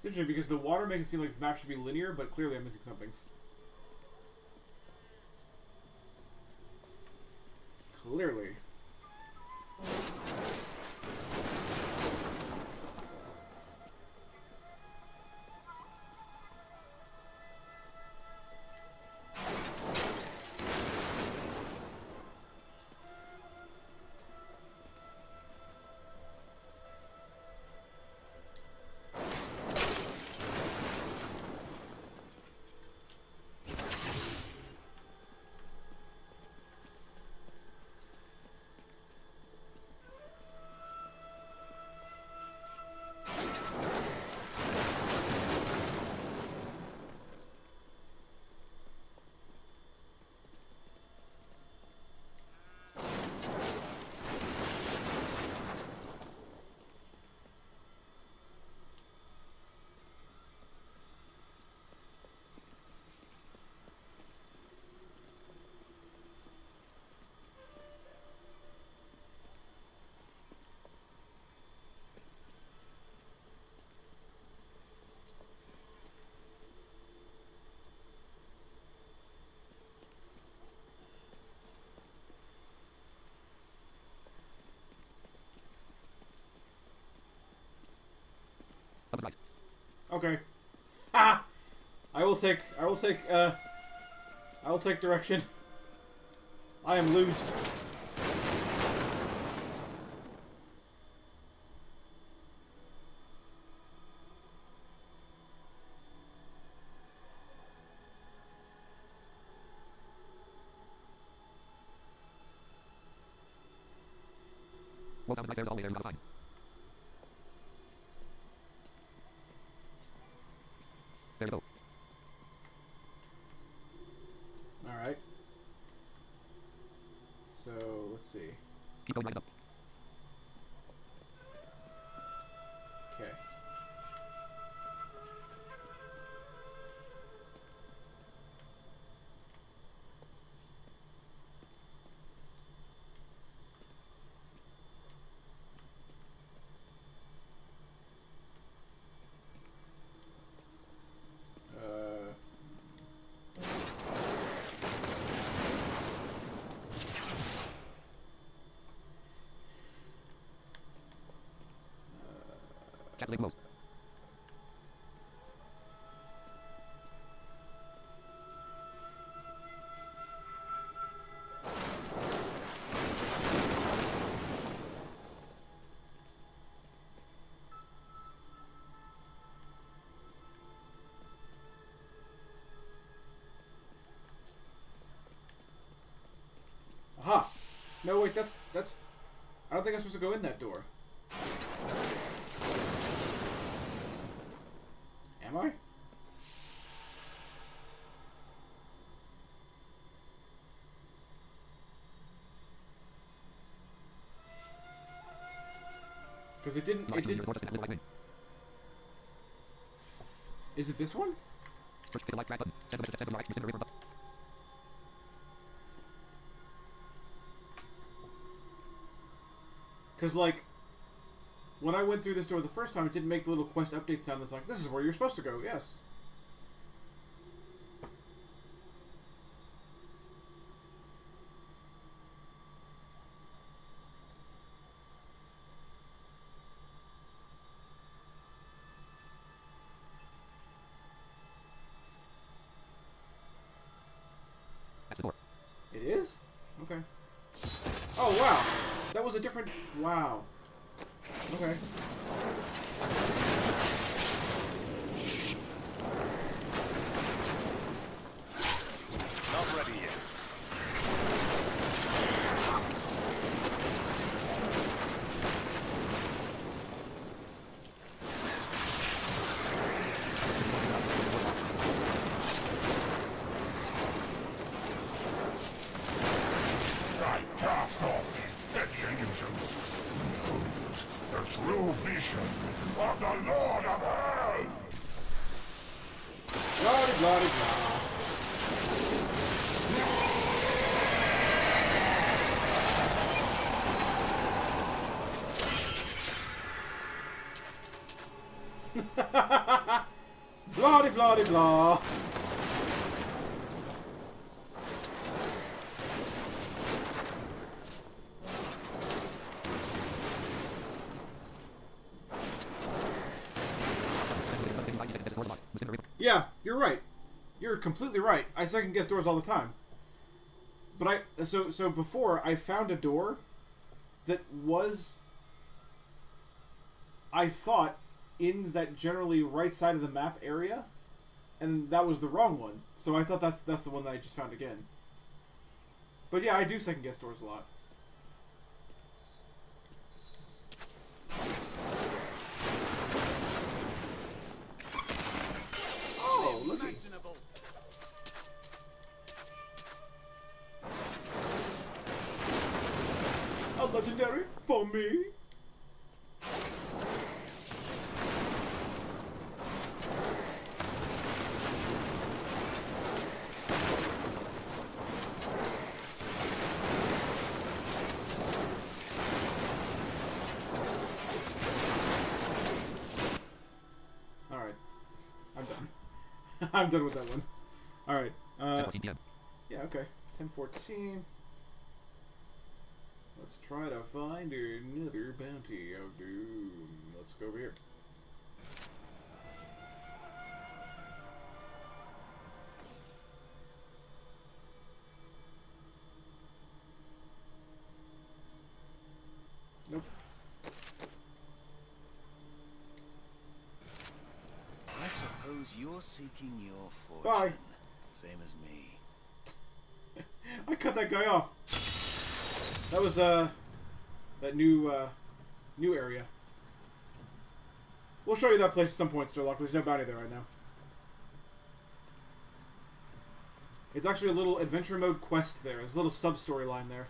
It's interesting because the water makes it seem like this map should be linear, but clearly I'm missing something. Clearly. Up and right. Okay. Ah! I will take direction. I am loosed. Roll down the right, there's always there, not a fine. There you go. Alright. So, let's see. Keep going right up. Okay. Activate close. Aha! No, wait, that's... I don't think I'm supposed to go in that door. Am I? Because it didn't... It didn't... Is it this one? Search the like button. Send the message to right. Consider button. Because, like, when I went through this door the first time, it didn't make the little quest update sound that's like, this is where you're supposed to go, yes. That's the door. It is? Okay. Oh, wow. That was a different... Wow. Okay. Not ready yet. Cast off these petty illusions. The true vision of the Lord of Hell! Blah, blah, blah. Blah, blah, blah. Yeah, you're right. You're completely right. I second guess doors all the time. But so before I found a door that was, I thought, in that generally right side of the map area, and that was the wrong one. So I thought that's the one that I just found again. But yeah, I do second guess doors a lot. Oh, look at a legendary for me. Alright. I'm done. I'm done with that one. Alright. 10:14 p.m. Yeah, okay. 10:14. Let's try to find another bounty of doom. Let's go over here. Nope. I suppose you're seeking your fortune. Bye. Same as me. I cut that guy off. That was that new area. We'll show you that place at some point, Sturlock, but there's no bounty there right now. It's actually a little adventure mode quest there. There's a little sub-storyline there.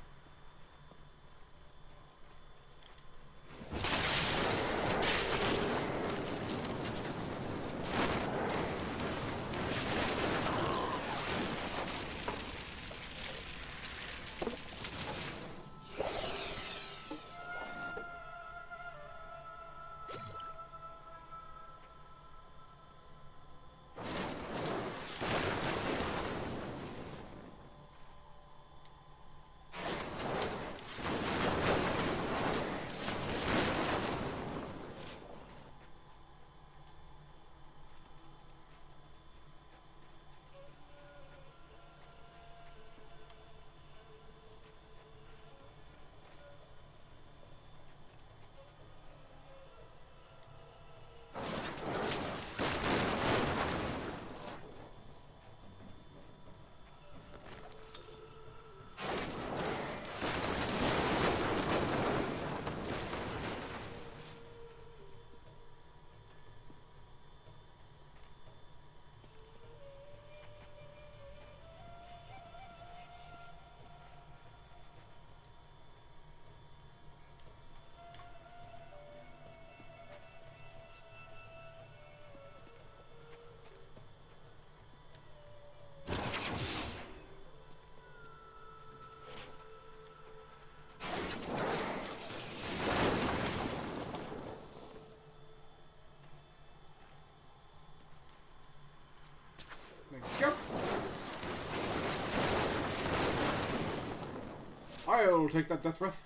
I'll take that death breath.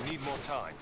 Need more time.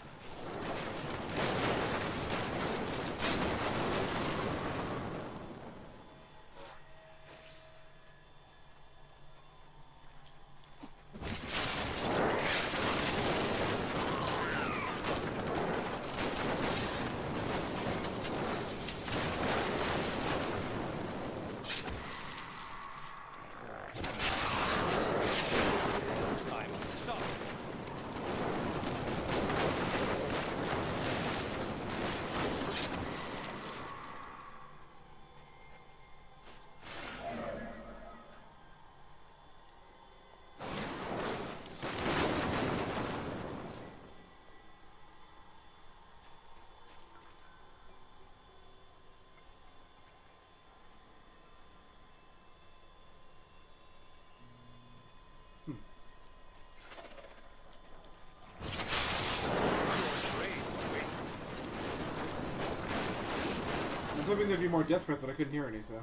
I was hoping there'd be more death breath, but I couldn't hear any, so.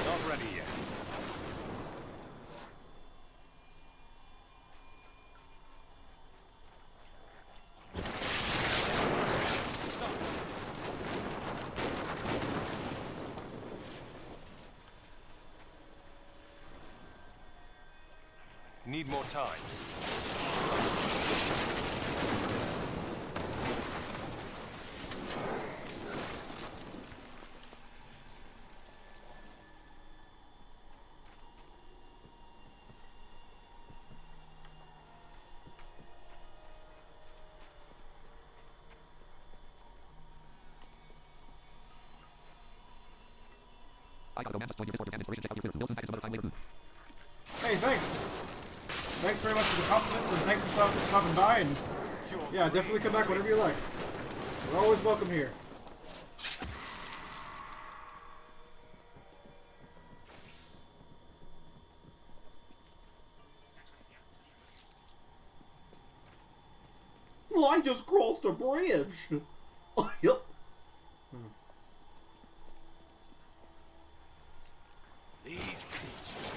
Not ready yet. Need more time. I gotta go, man. Just join your Discord again. Inspiration, check out your Wilson. Back some other time later. Hey, thanks. Thanks very much for the compliments, and thanks for stopping by, and yeah, definitely come back whenever you like. We're always welcome here. Well, I just crossed a bridge. Yep.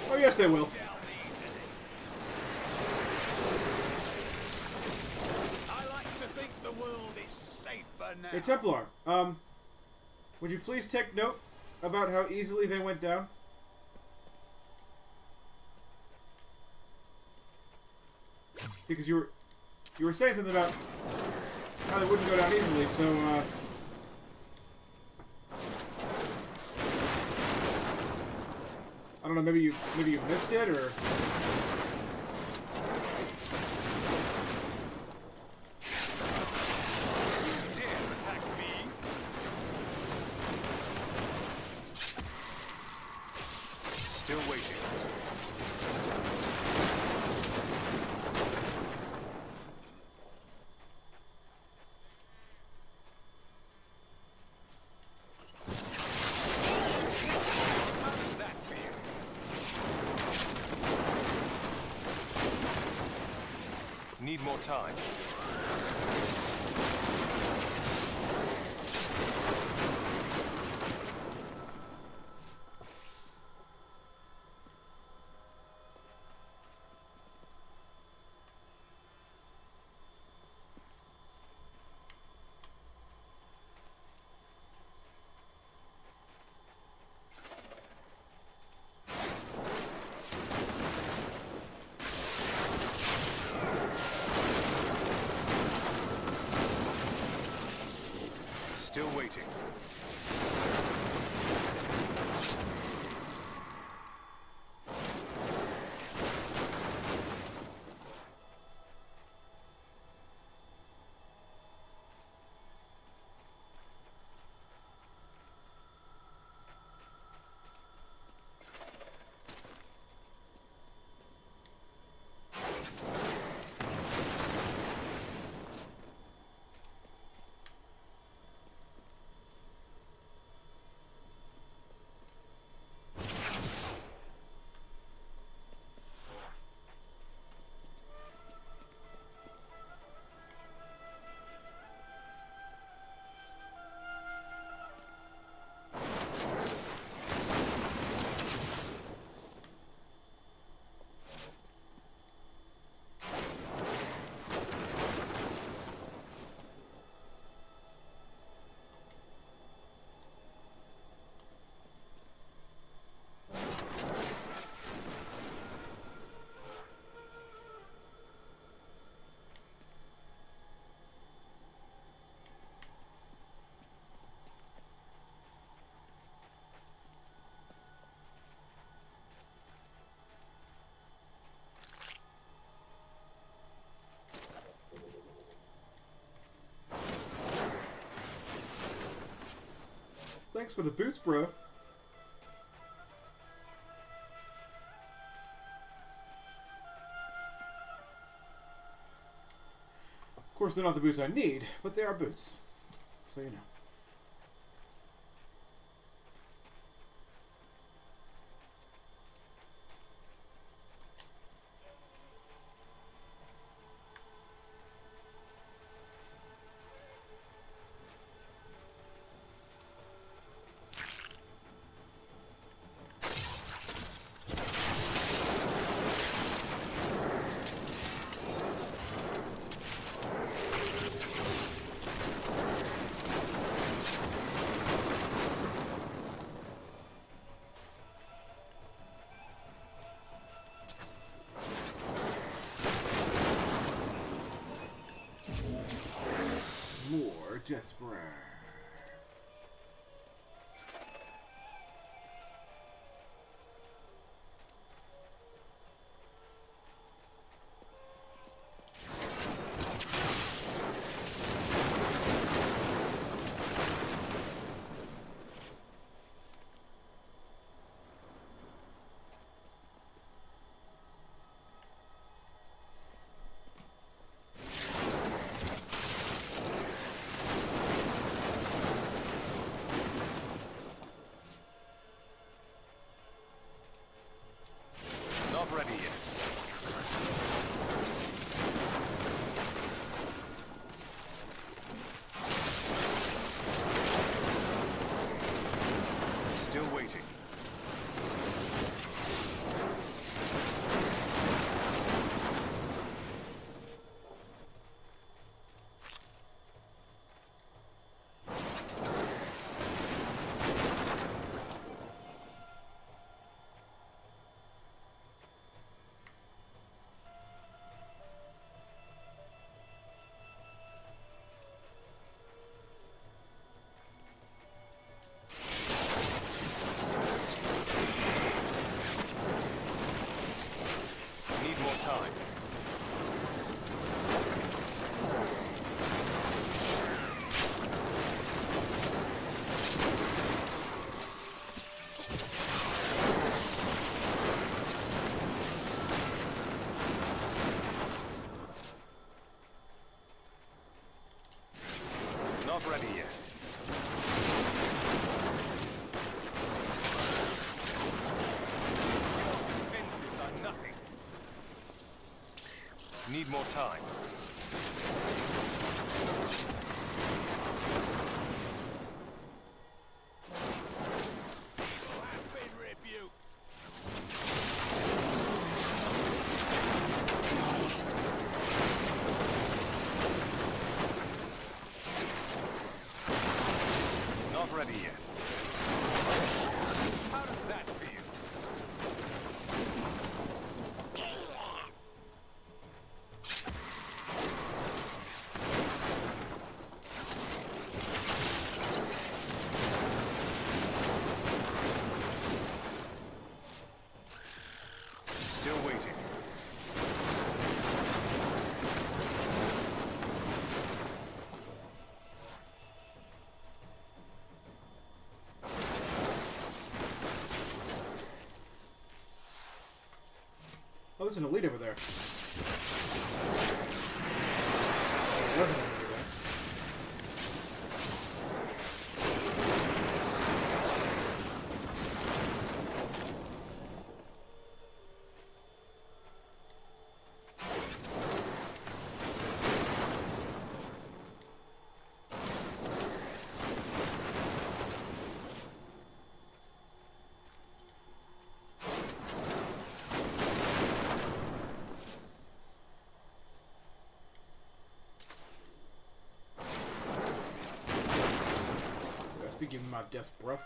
Oh, yes, they will. Hey, Templar, would you please take note about how easily they went down? See, because you were saying something about how they wouldn't go down easily, so, I don't know, maybe you missed it, or... Still waiting. need more time. Still waiting. Thanks for the boots, bro. Of course, they're not the boots I need, but they are boots. So you know. More Death Spray. Need more time. Evil has been rebuked. Not ready yet. How does that feel? Still waiting. Oh, there's an elite over there. There wasn't an elite over there. Be giving my death breath.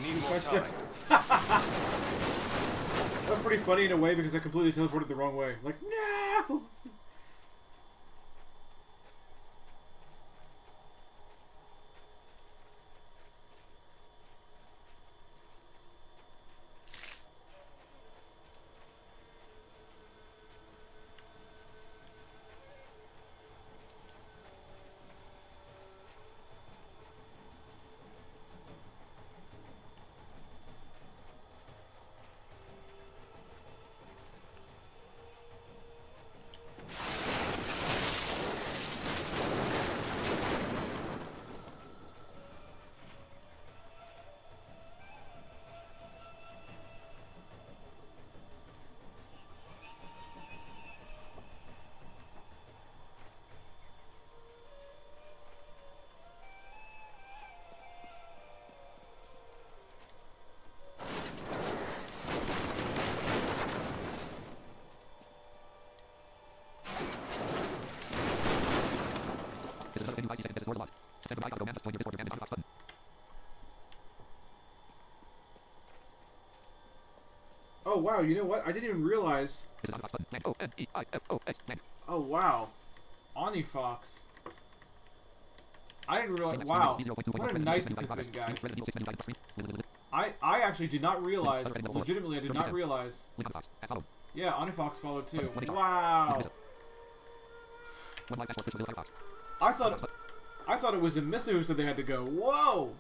Need more time. That's pretty funny in a way because I completely teleported the wrong way. Like, no! This is another thing you guys see second. This is Lord Send goodbye, go man, just join your Discord, your man, Box button. Oh wow, you know what? I didn't even realize. This is Box button. Man, O-N-E-I-F-O-X, man. Oh wow. Onifox. I didn't realize. Wow. What a night this has been, guys. I actually did not realize. Legitimately, I did not realize. Yeah, Onifox followed too. Wow. I thought it was Emissa who said they had to go. Whoa.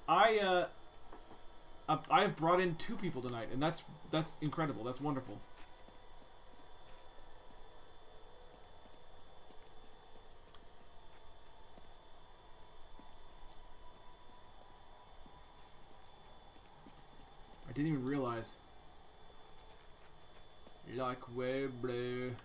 I have brought in 2 people tonight, and that's incredible. That's wonderful. I didn't even realize. Like way blue.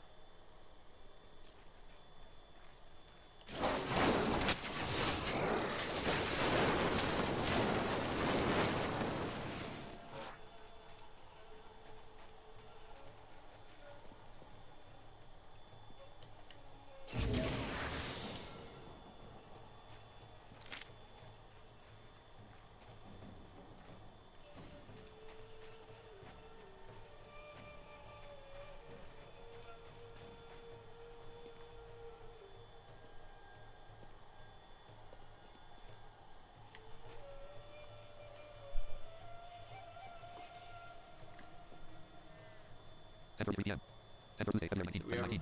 We have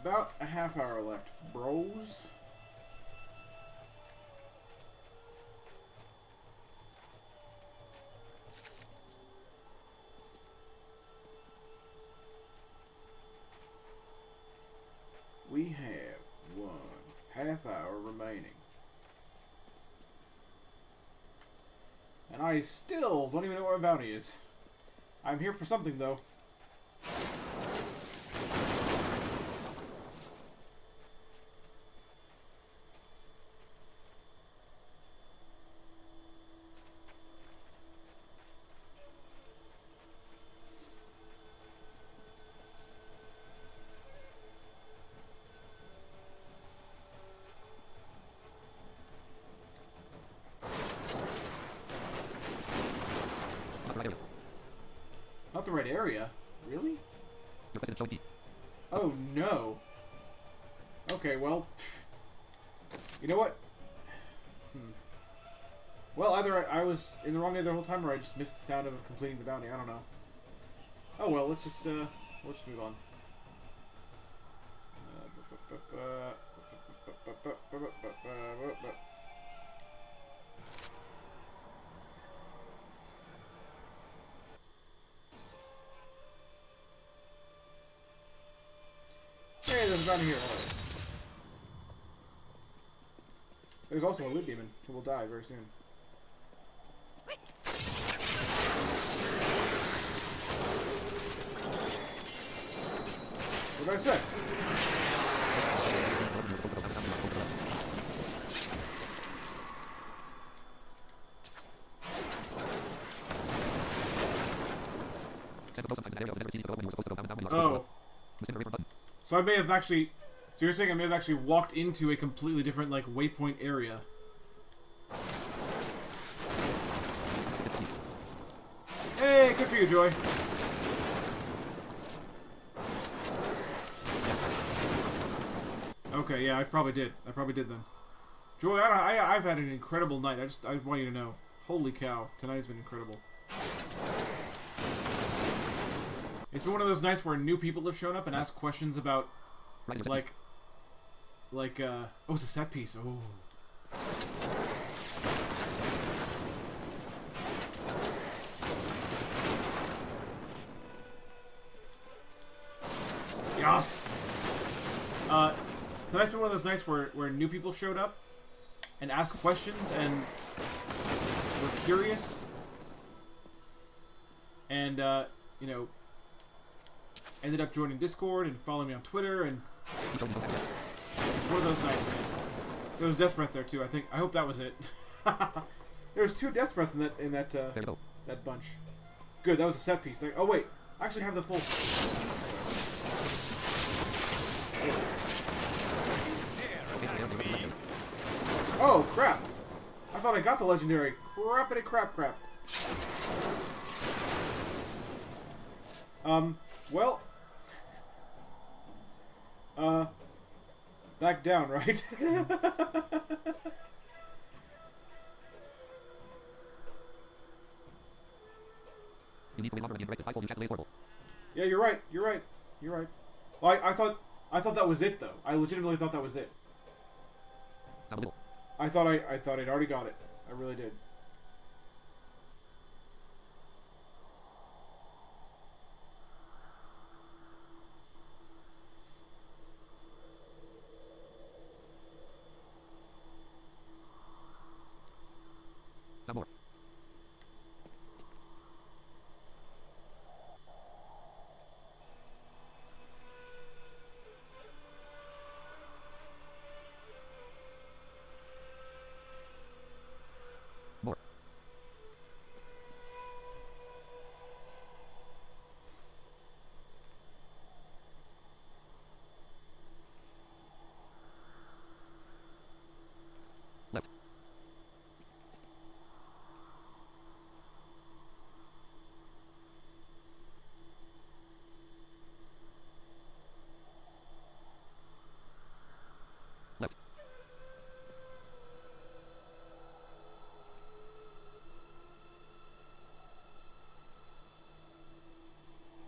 about a half hour left, bros. We have one half hour remaining. And I still don't even know where my bounty is. I'm here for something, though. Not the right area? Really? Oh no. Okay, well, you know what? Well, either I was in the wrong area the whole time, or I just missed the sound of completing the bounty. I don't know. Oh well, let's just move on. Hey, there's a bounty here. Right. There's also a loot demon who will die very soon. What did I say? Oh. So I may have actually... So you're saying I may have actually walked into a completely different, like, waypoint area. Hey, good for you, Joy. Okay, yeah, I probably did. I probably did then. Joy, I've had an incredible night. I want you to know. Holy cow, tonight has been incredible. It's been one of those nights where new people have shown up and asked questions about, like, oh, it's a set piece. Oh. Yes! Tonight's been one of those nights where new people showed up and asked questions and were curious and, you know, ended up joining Discord and following me on Twitter, and it's one of those nights, man. There was Death Breath there too. I hope that was it. There was 2 Death Breaths in that that bunch. Good, that was a set piece. Oh wait, I actually have the full. Oh, crap. I thought I got the legendary. Crappity crap crap. Well. Back down, right? You need to win longer than the I told you chat today's horrible. Yeah, you're right. You're right. You're right. Well, I thought that was it though. I legitimately thought that was it. Down the middle. I thought I'd already got it. I really did. Down more. More. Left. Left.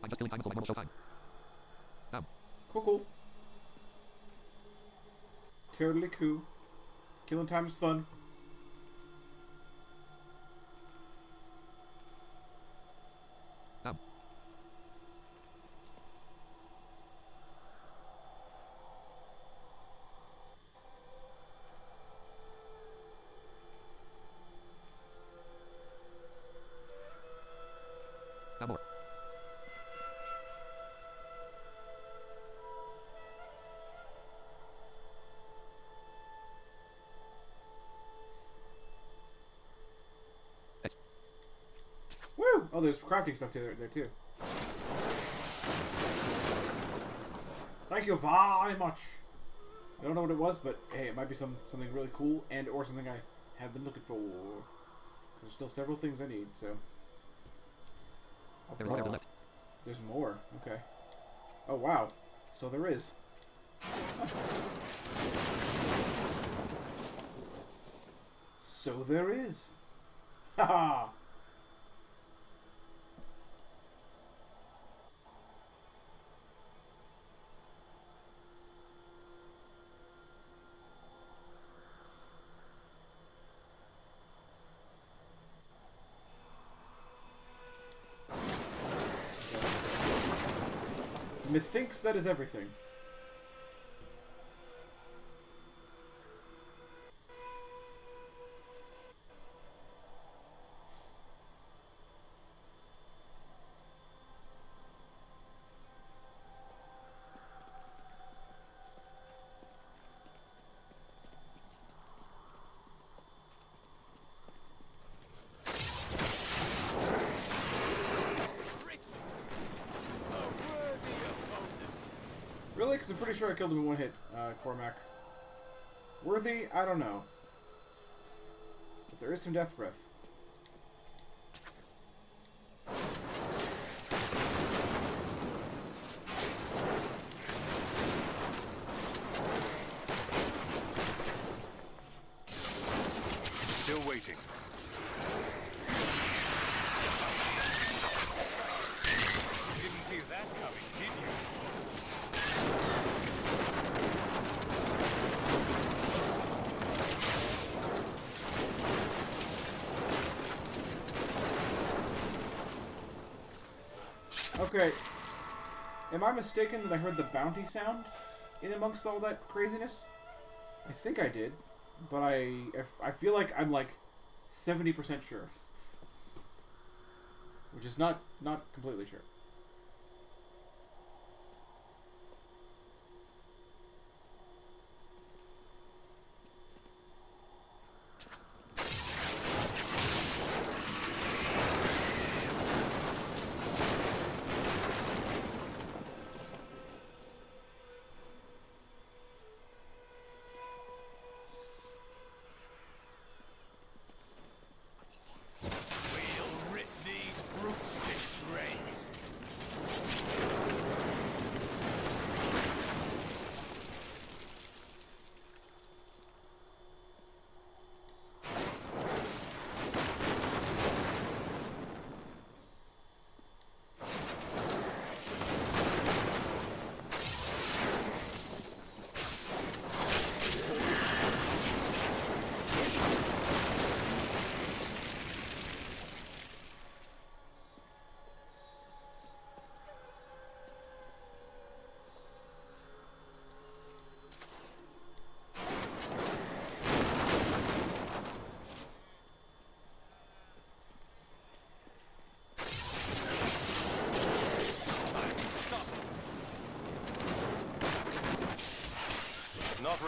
I'm just killing time until my normal show time. Down. Cool. Totally cool. Killing time is fun. Down. Down more. X. Woo! Oh, there's crafting stuff there too. Thank you very much. I don't know what it was, but hey, it might be something really cool and or something I have been looking for. There's still several things I need, so. There's more to the left. There's more. Okay. Oh wow. So there is. So there is. Haha. Methinks that is everything. Really? Because I'm pretty sure I killed him in one hit, Cormac. Worthy? I don't know. But there is some death breath. Still waiting. Didn't see that coming, did you? Okay. Am I mistaken that I heard the bounty sound in amongst all that craziness? I think I did, but I feel like I'm like 70% sure, which is not completely sure.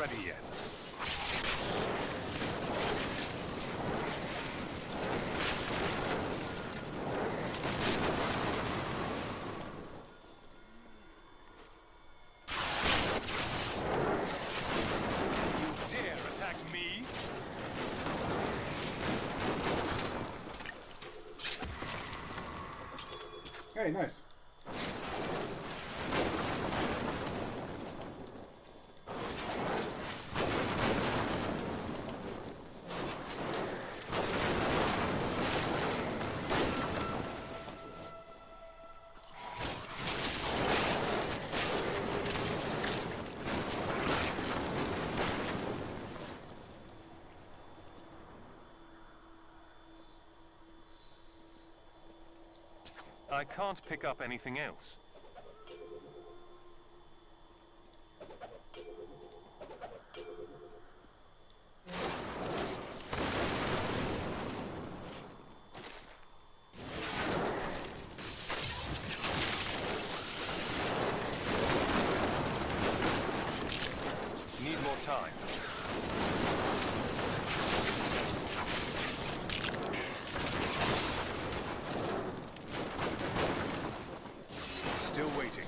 ready yet. Hey, nice. I can't pick up anything else. Need more time. Still waiting.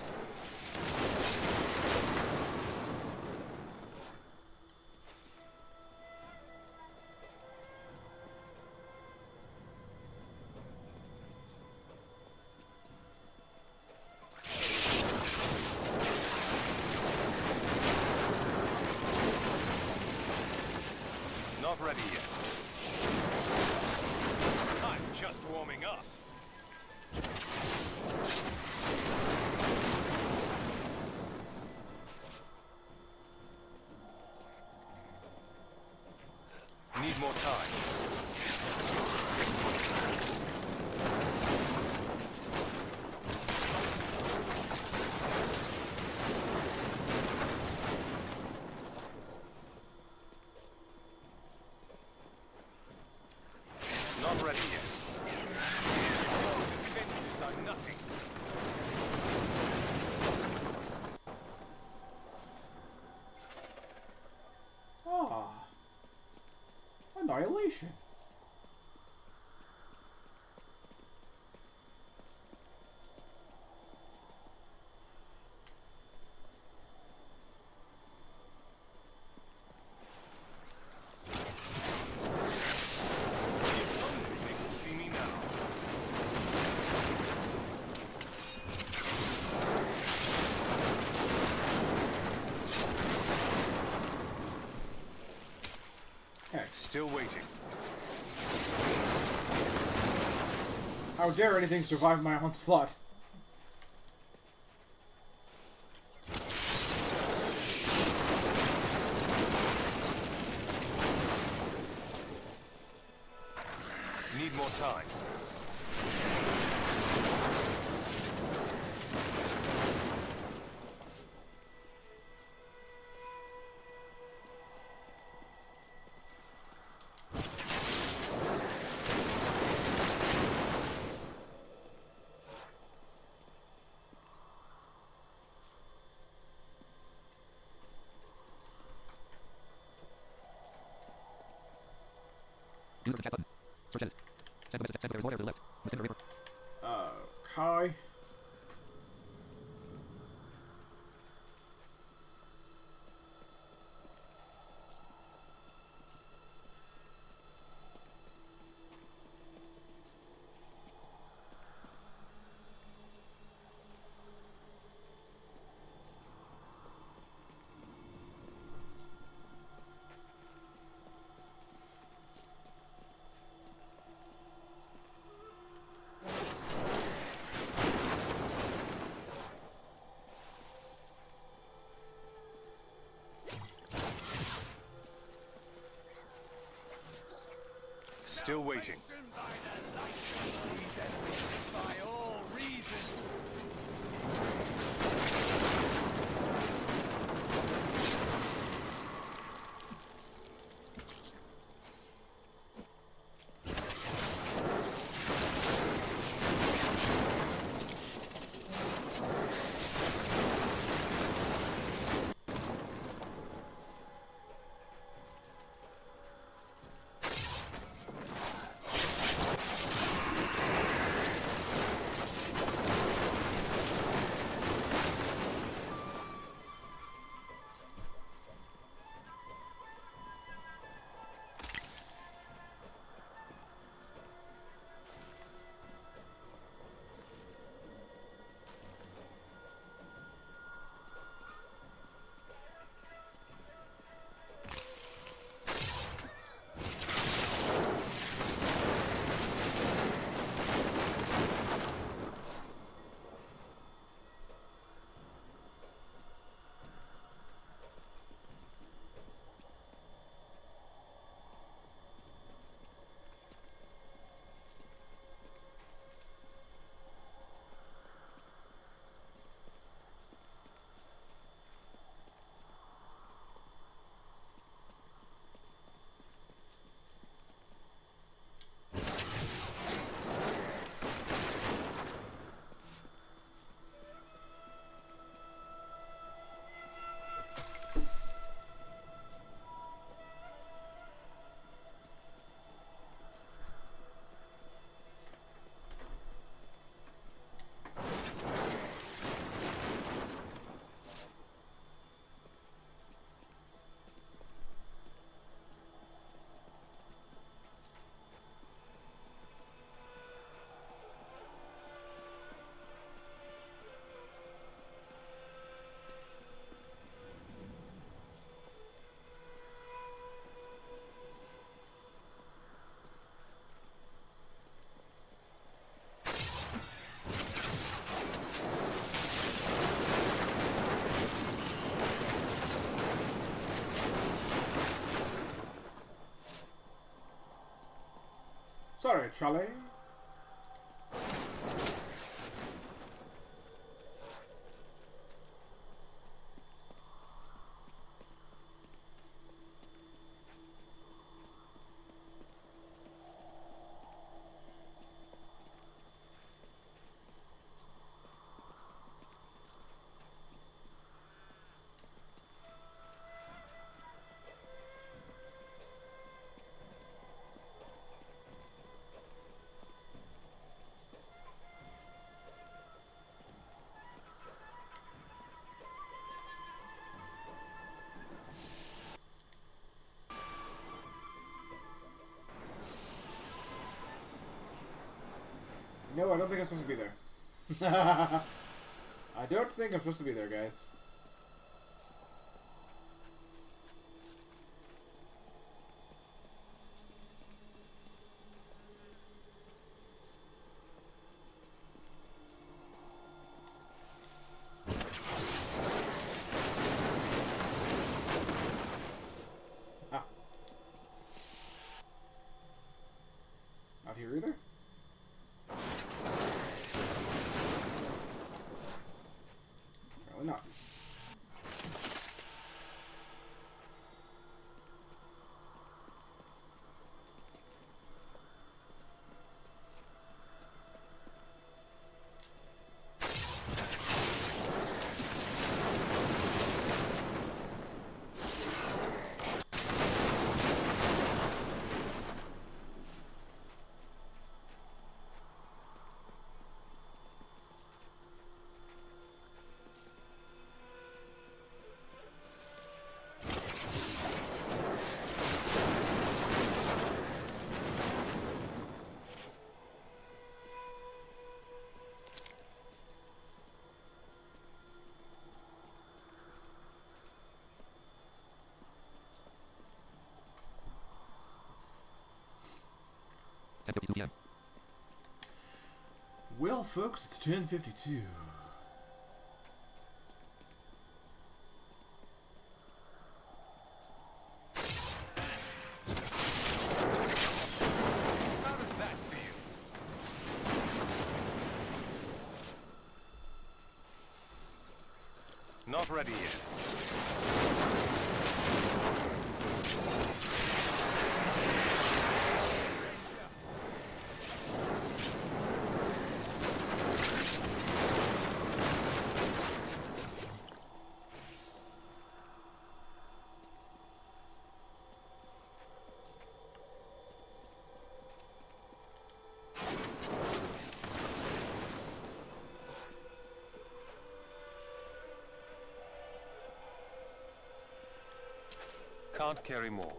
Not ready yet. I'm just warming up. Need more time. Not ready yet. Oh, defenses are nothing. Ah. Annihilation. If only they could see me now. Okay. Still waiting. How dare anything survive my onslaught? Need more time. Use the chat button. Search edit. Send a message. Send there is more air to the left. Within the river. Kai. Still waiting. By all reason. Sorry, trolley. No, I don't think I'm supposed to be there. I don't think I'm supposed to be there, guys. Ah. Not here either? Apparently not. PM. Well, folks, it's 10:52. How does that feel? Not ready yet. Can't carry more.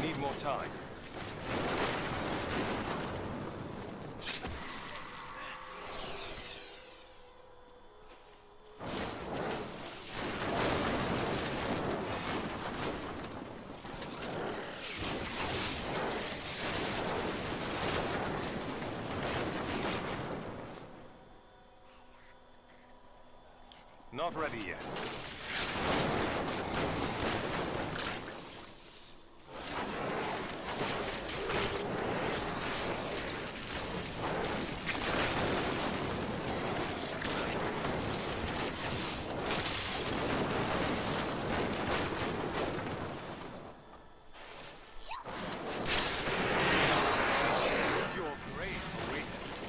Need more time. Not ready yet. Your grave awaits.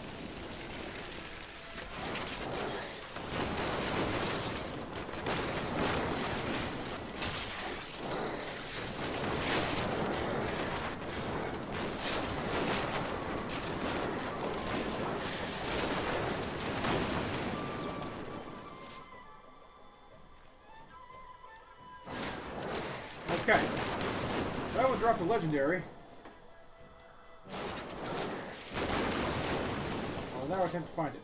Okay. That one dropped a legendary. Well, now attempt to find it.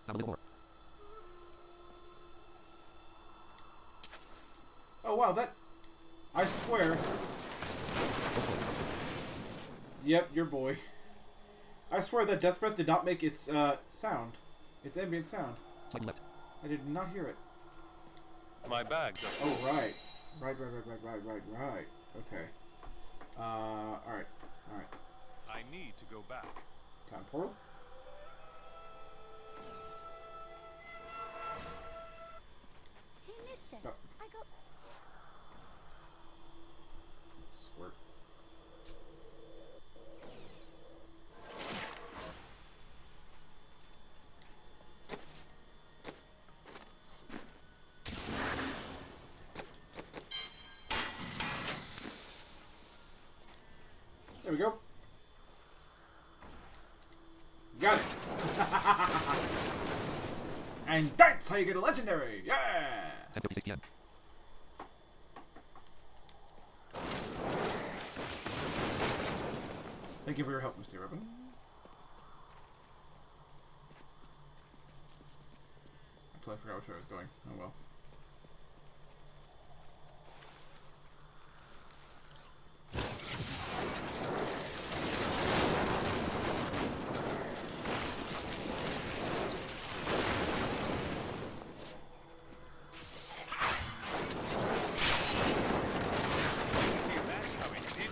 Down a little more. Oh wow, that... I swear... Yep, your boy. I swear that Death Breath did not make its, sound. Its ambient sound. Slightly left. I did not hear it. My bag just... Oh, right. Right. Okay. Alright. I need to go back. Time portal. Hey, mister. Oh. I got... Squirt. There we go. Got it. And that's how you get a legendary. Yeah. 10:56 p.m. Thank you for your help, Mr. Ribbon. Until I forgot which way I was going. Oh well. See that coming, did you?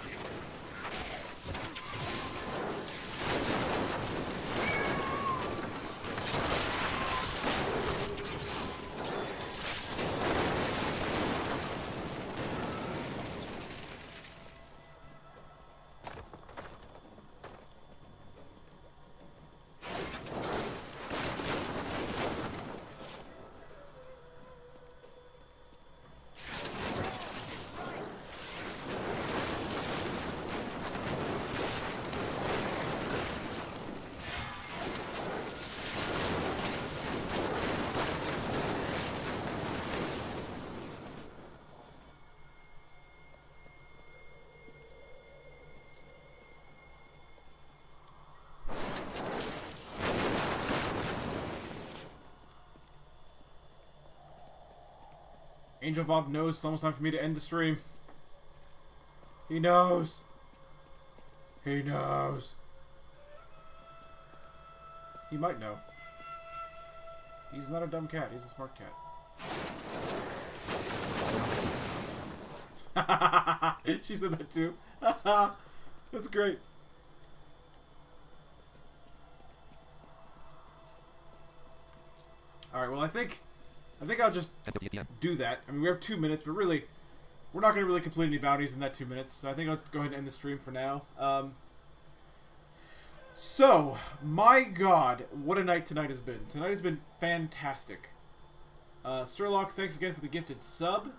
Angel Bob knows it's almost time for me to end the stream. He knows. He knows. He might know. He's not a dumb cat. He's a smart cat. She said that too. That's great. Alright, well I think I'll just do that. I mean, we have 2 minutes, but really, we're not going to really complete any bounties in that 2 minutes, so I think I'll go ahead and end the stream for now. So, my god, what a night tonight has been. Tonight has been fantastic. Sturlock, thanks again for the gifted sub.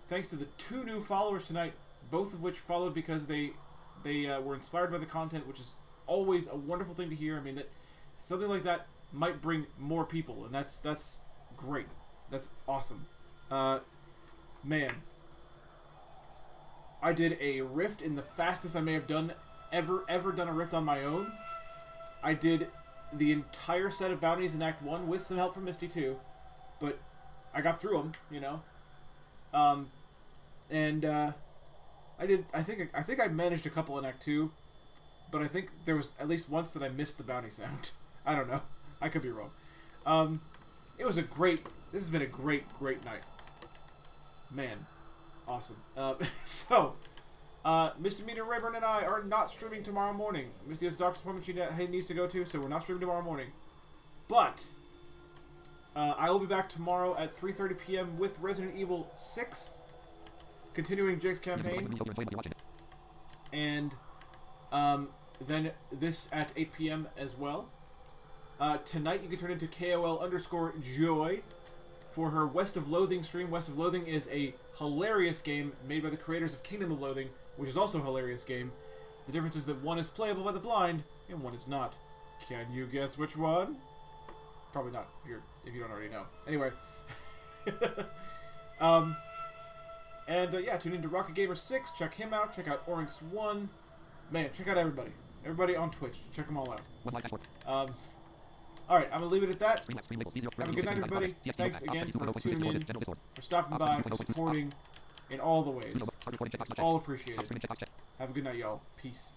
Thanks to the 2 new followers tonight, both of which followed because they were inspired by the content, which is always a wonderful thing to hear. I mean, that something like that might bring more people, and that's great. That's awesome. Man. I did a rift in the fastest I may have done ever done a rift on my own. I did the entire set of bounties in Act 1 with some help from Misty too, but I got through them, you know. I think I managed a couple in Act 2, but I think there was at least once that I missed the bounty sound. I don't know. I could be wrong. It was this has been a great night. Man. Awesome. Misty Meter, Rayburn, and I are not streaming tomorrow morning. Misty has a doctor's appointment she needs to go to, so we're not streaming tomorrow morning. But, I will be back tomorrow at 3:30 p.m. with Resident Evil 6, continuing Jake's campaign. And, then this at 8 p.m. as well. Tonight you can turn into KOL_Joy for her West of Loathing stream. West of Loathing is a hilarious game made by the creators of Kingdom of Loathing, which is also a hilarious game. The difference is that one is playable by the blind, and one is not. Can you guess which one? Probably not, if you don't already know. Anyway. Yeah, tune into Rocket Gamer 6, check him out, check out Oryx 1. Man, check out everybody. Everybody on Twitch, check them all out. Alright, I'm going to leave it at that. Have a good night, everybody. Thanks again for tuning in, for stopping by, for supporting in all the ways. It's all appreciated. Have a good night, y'all. Peace.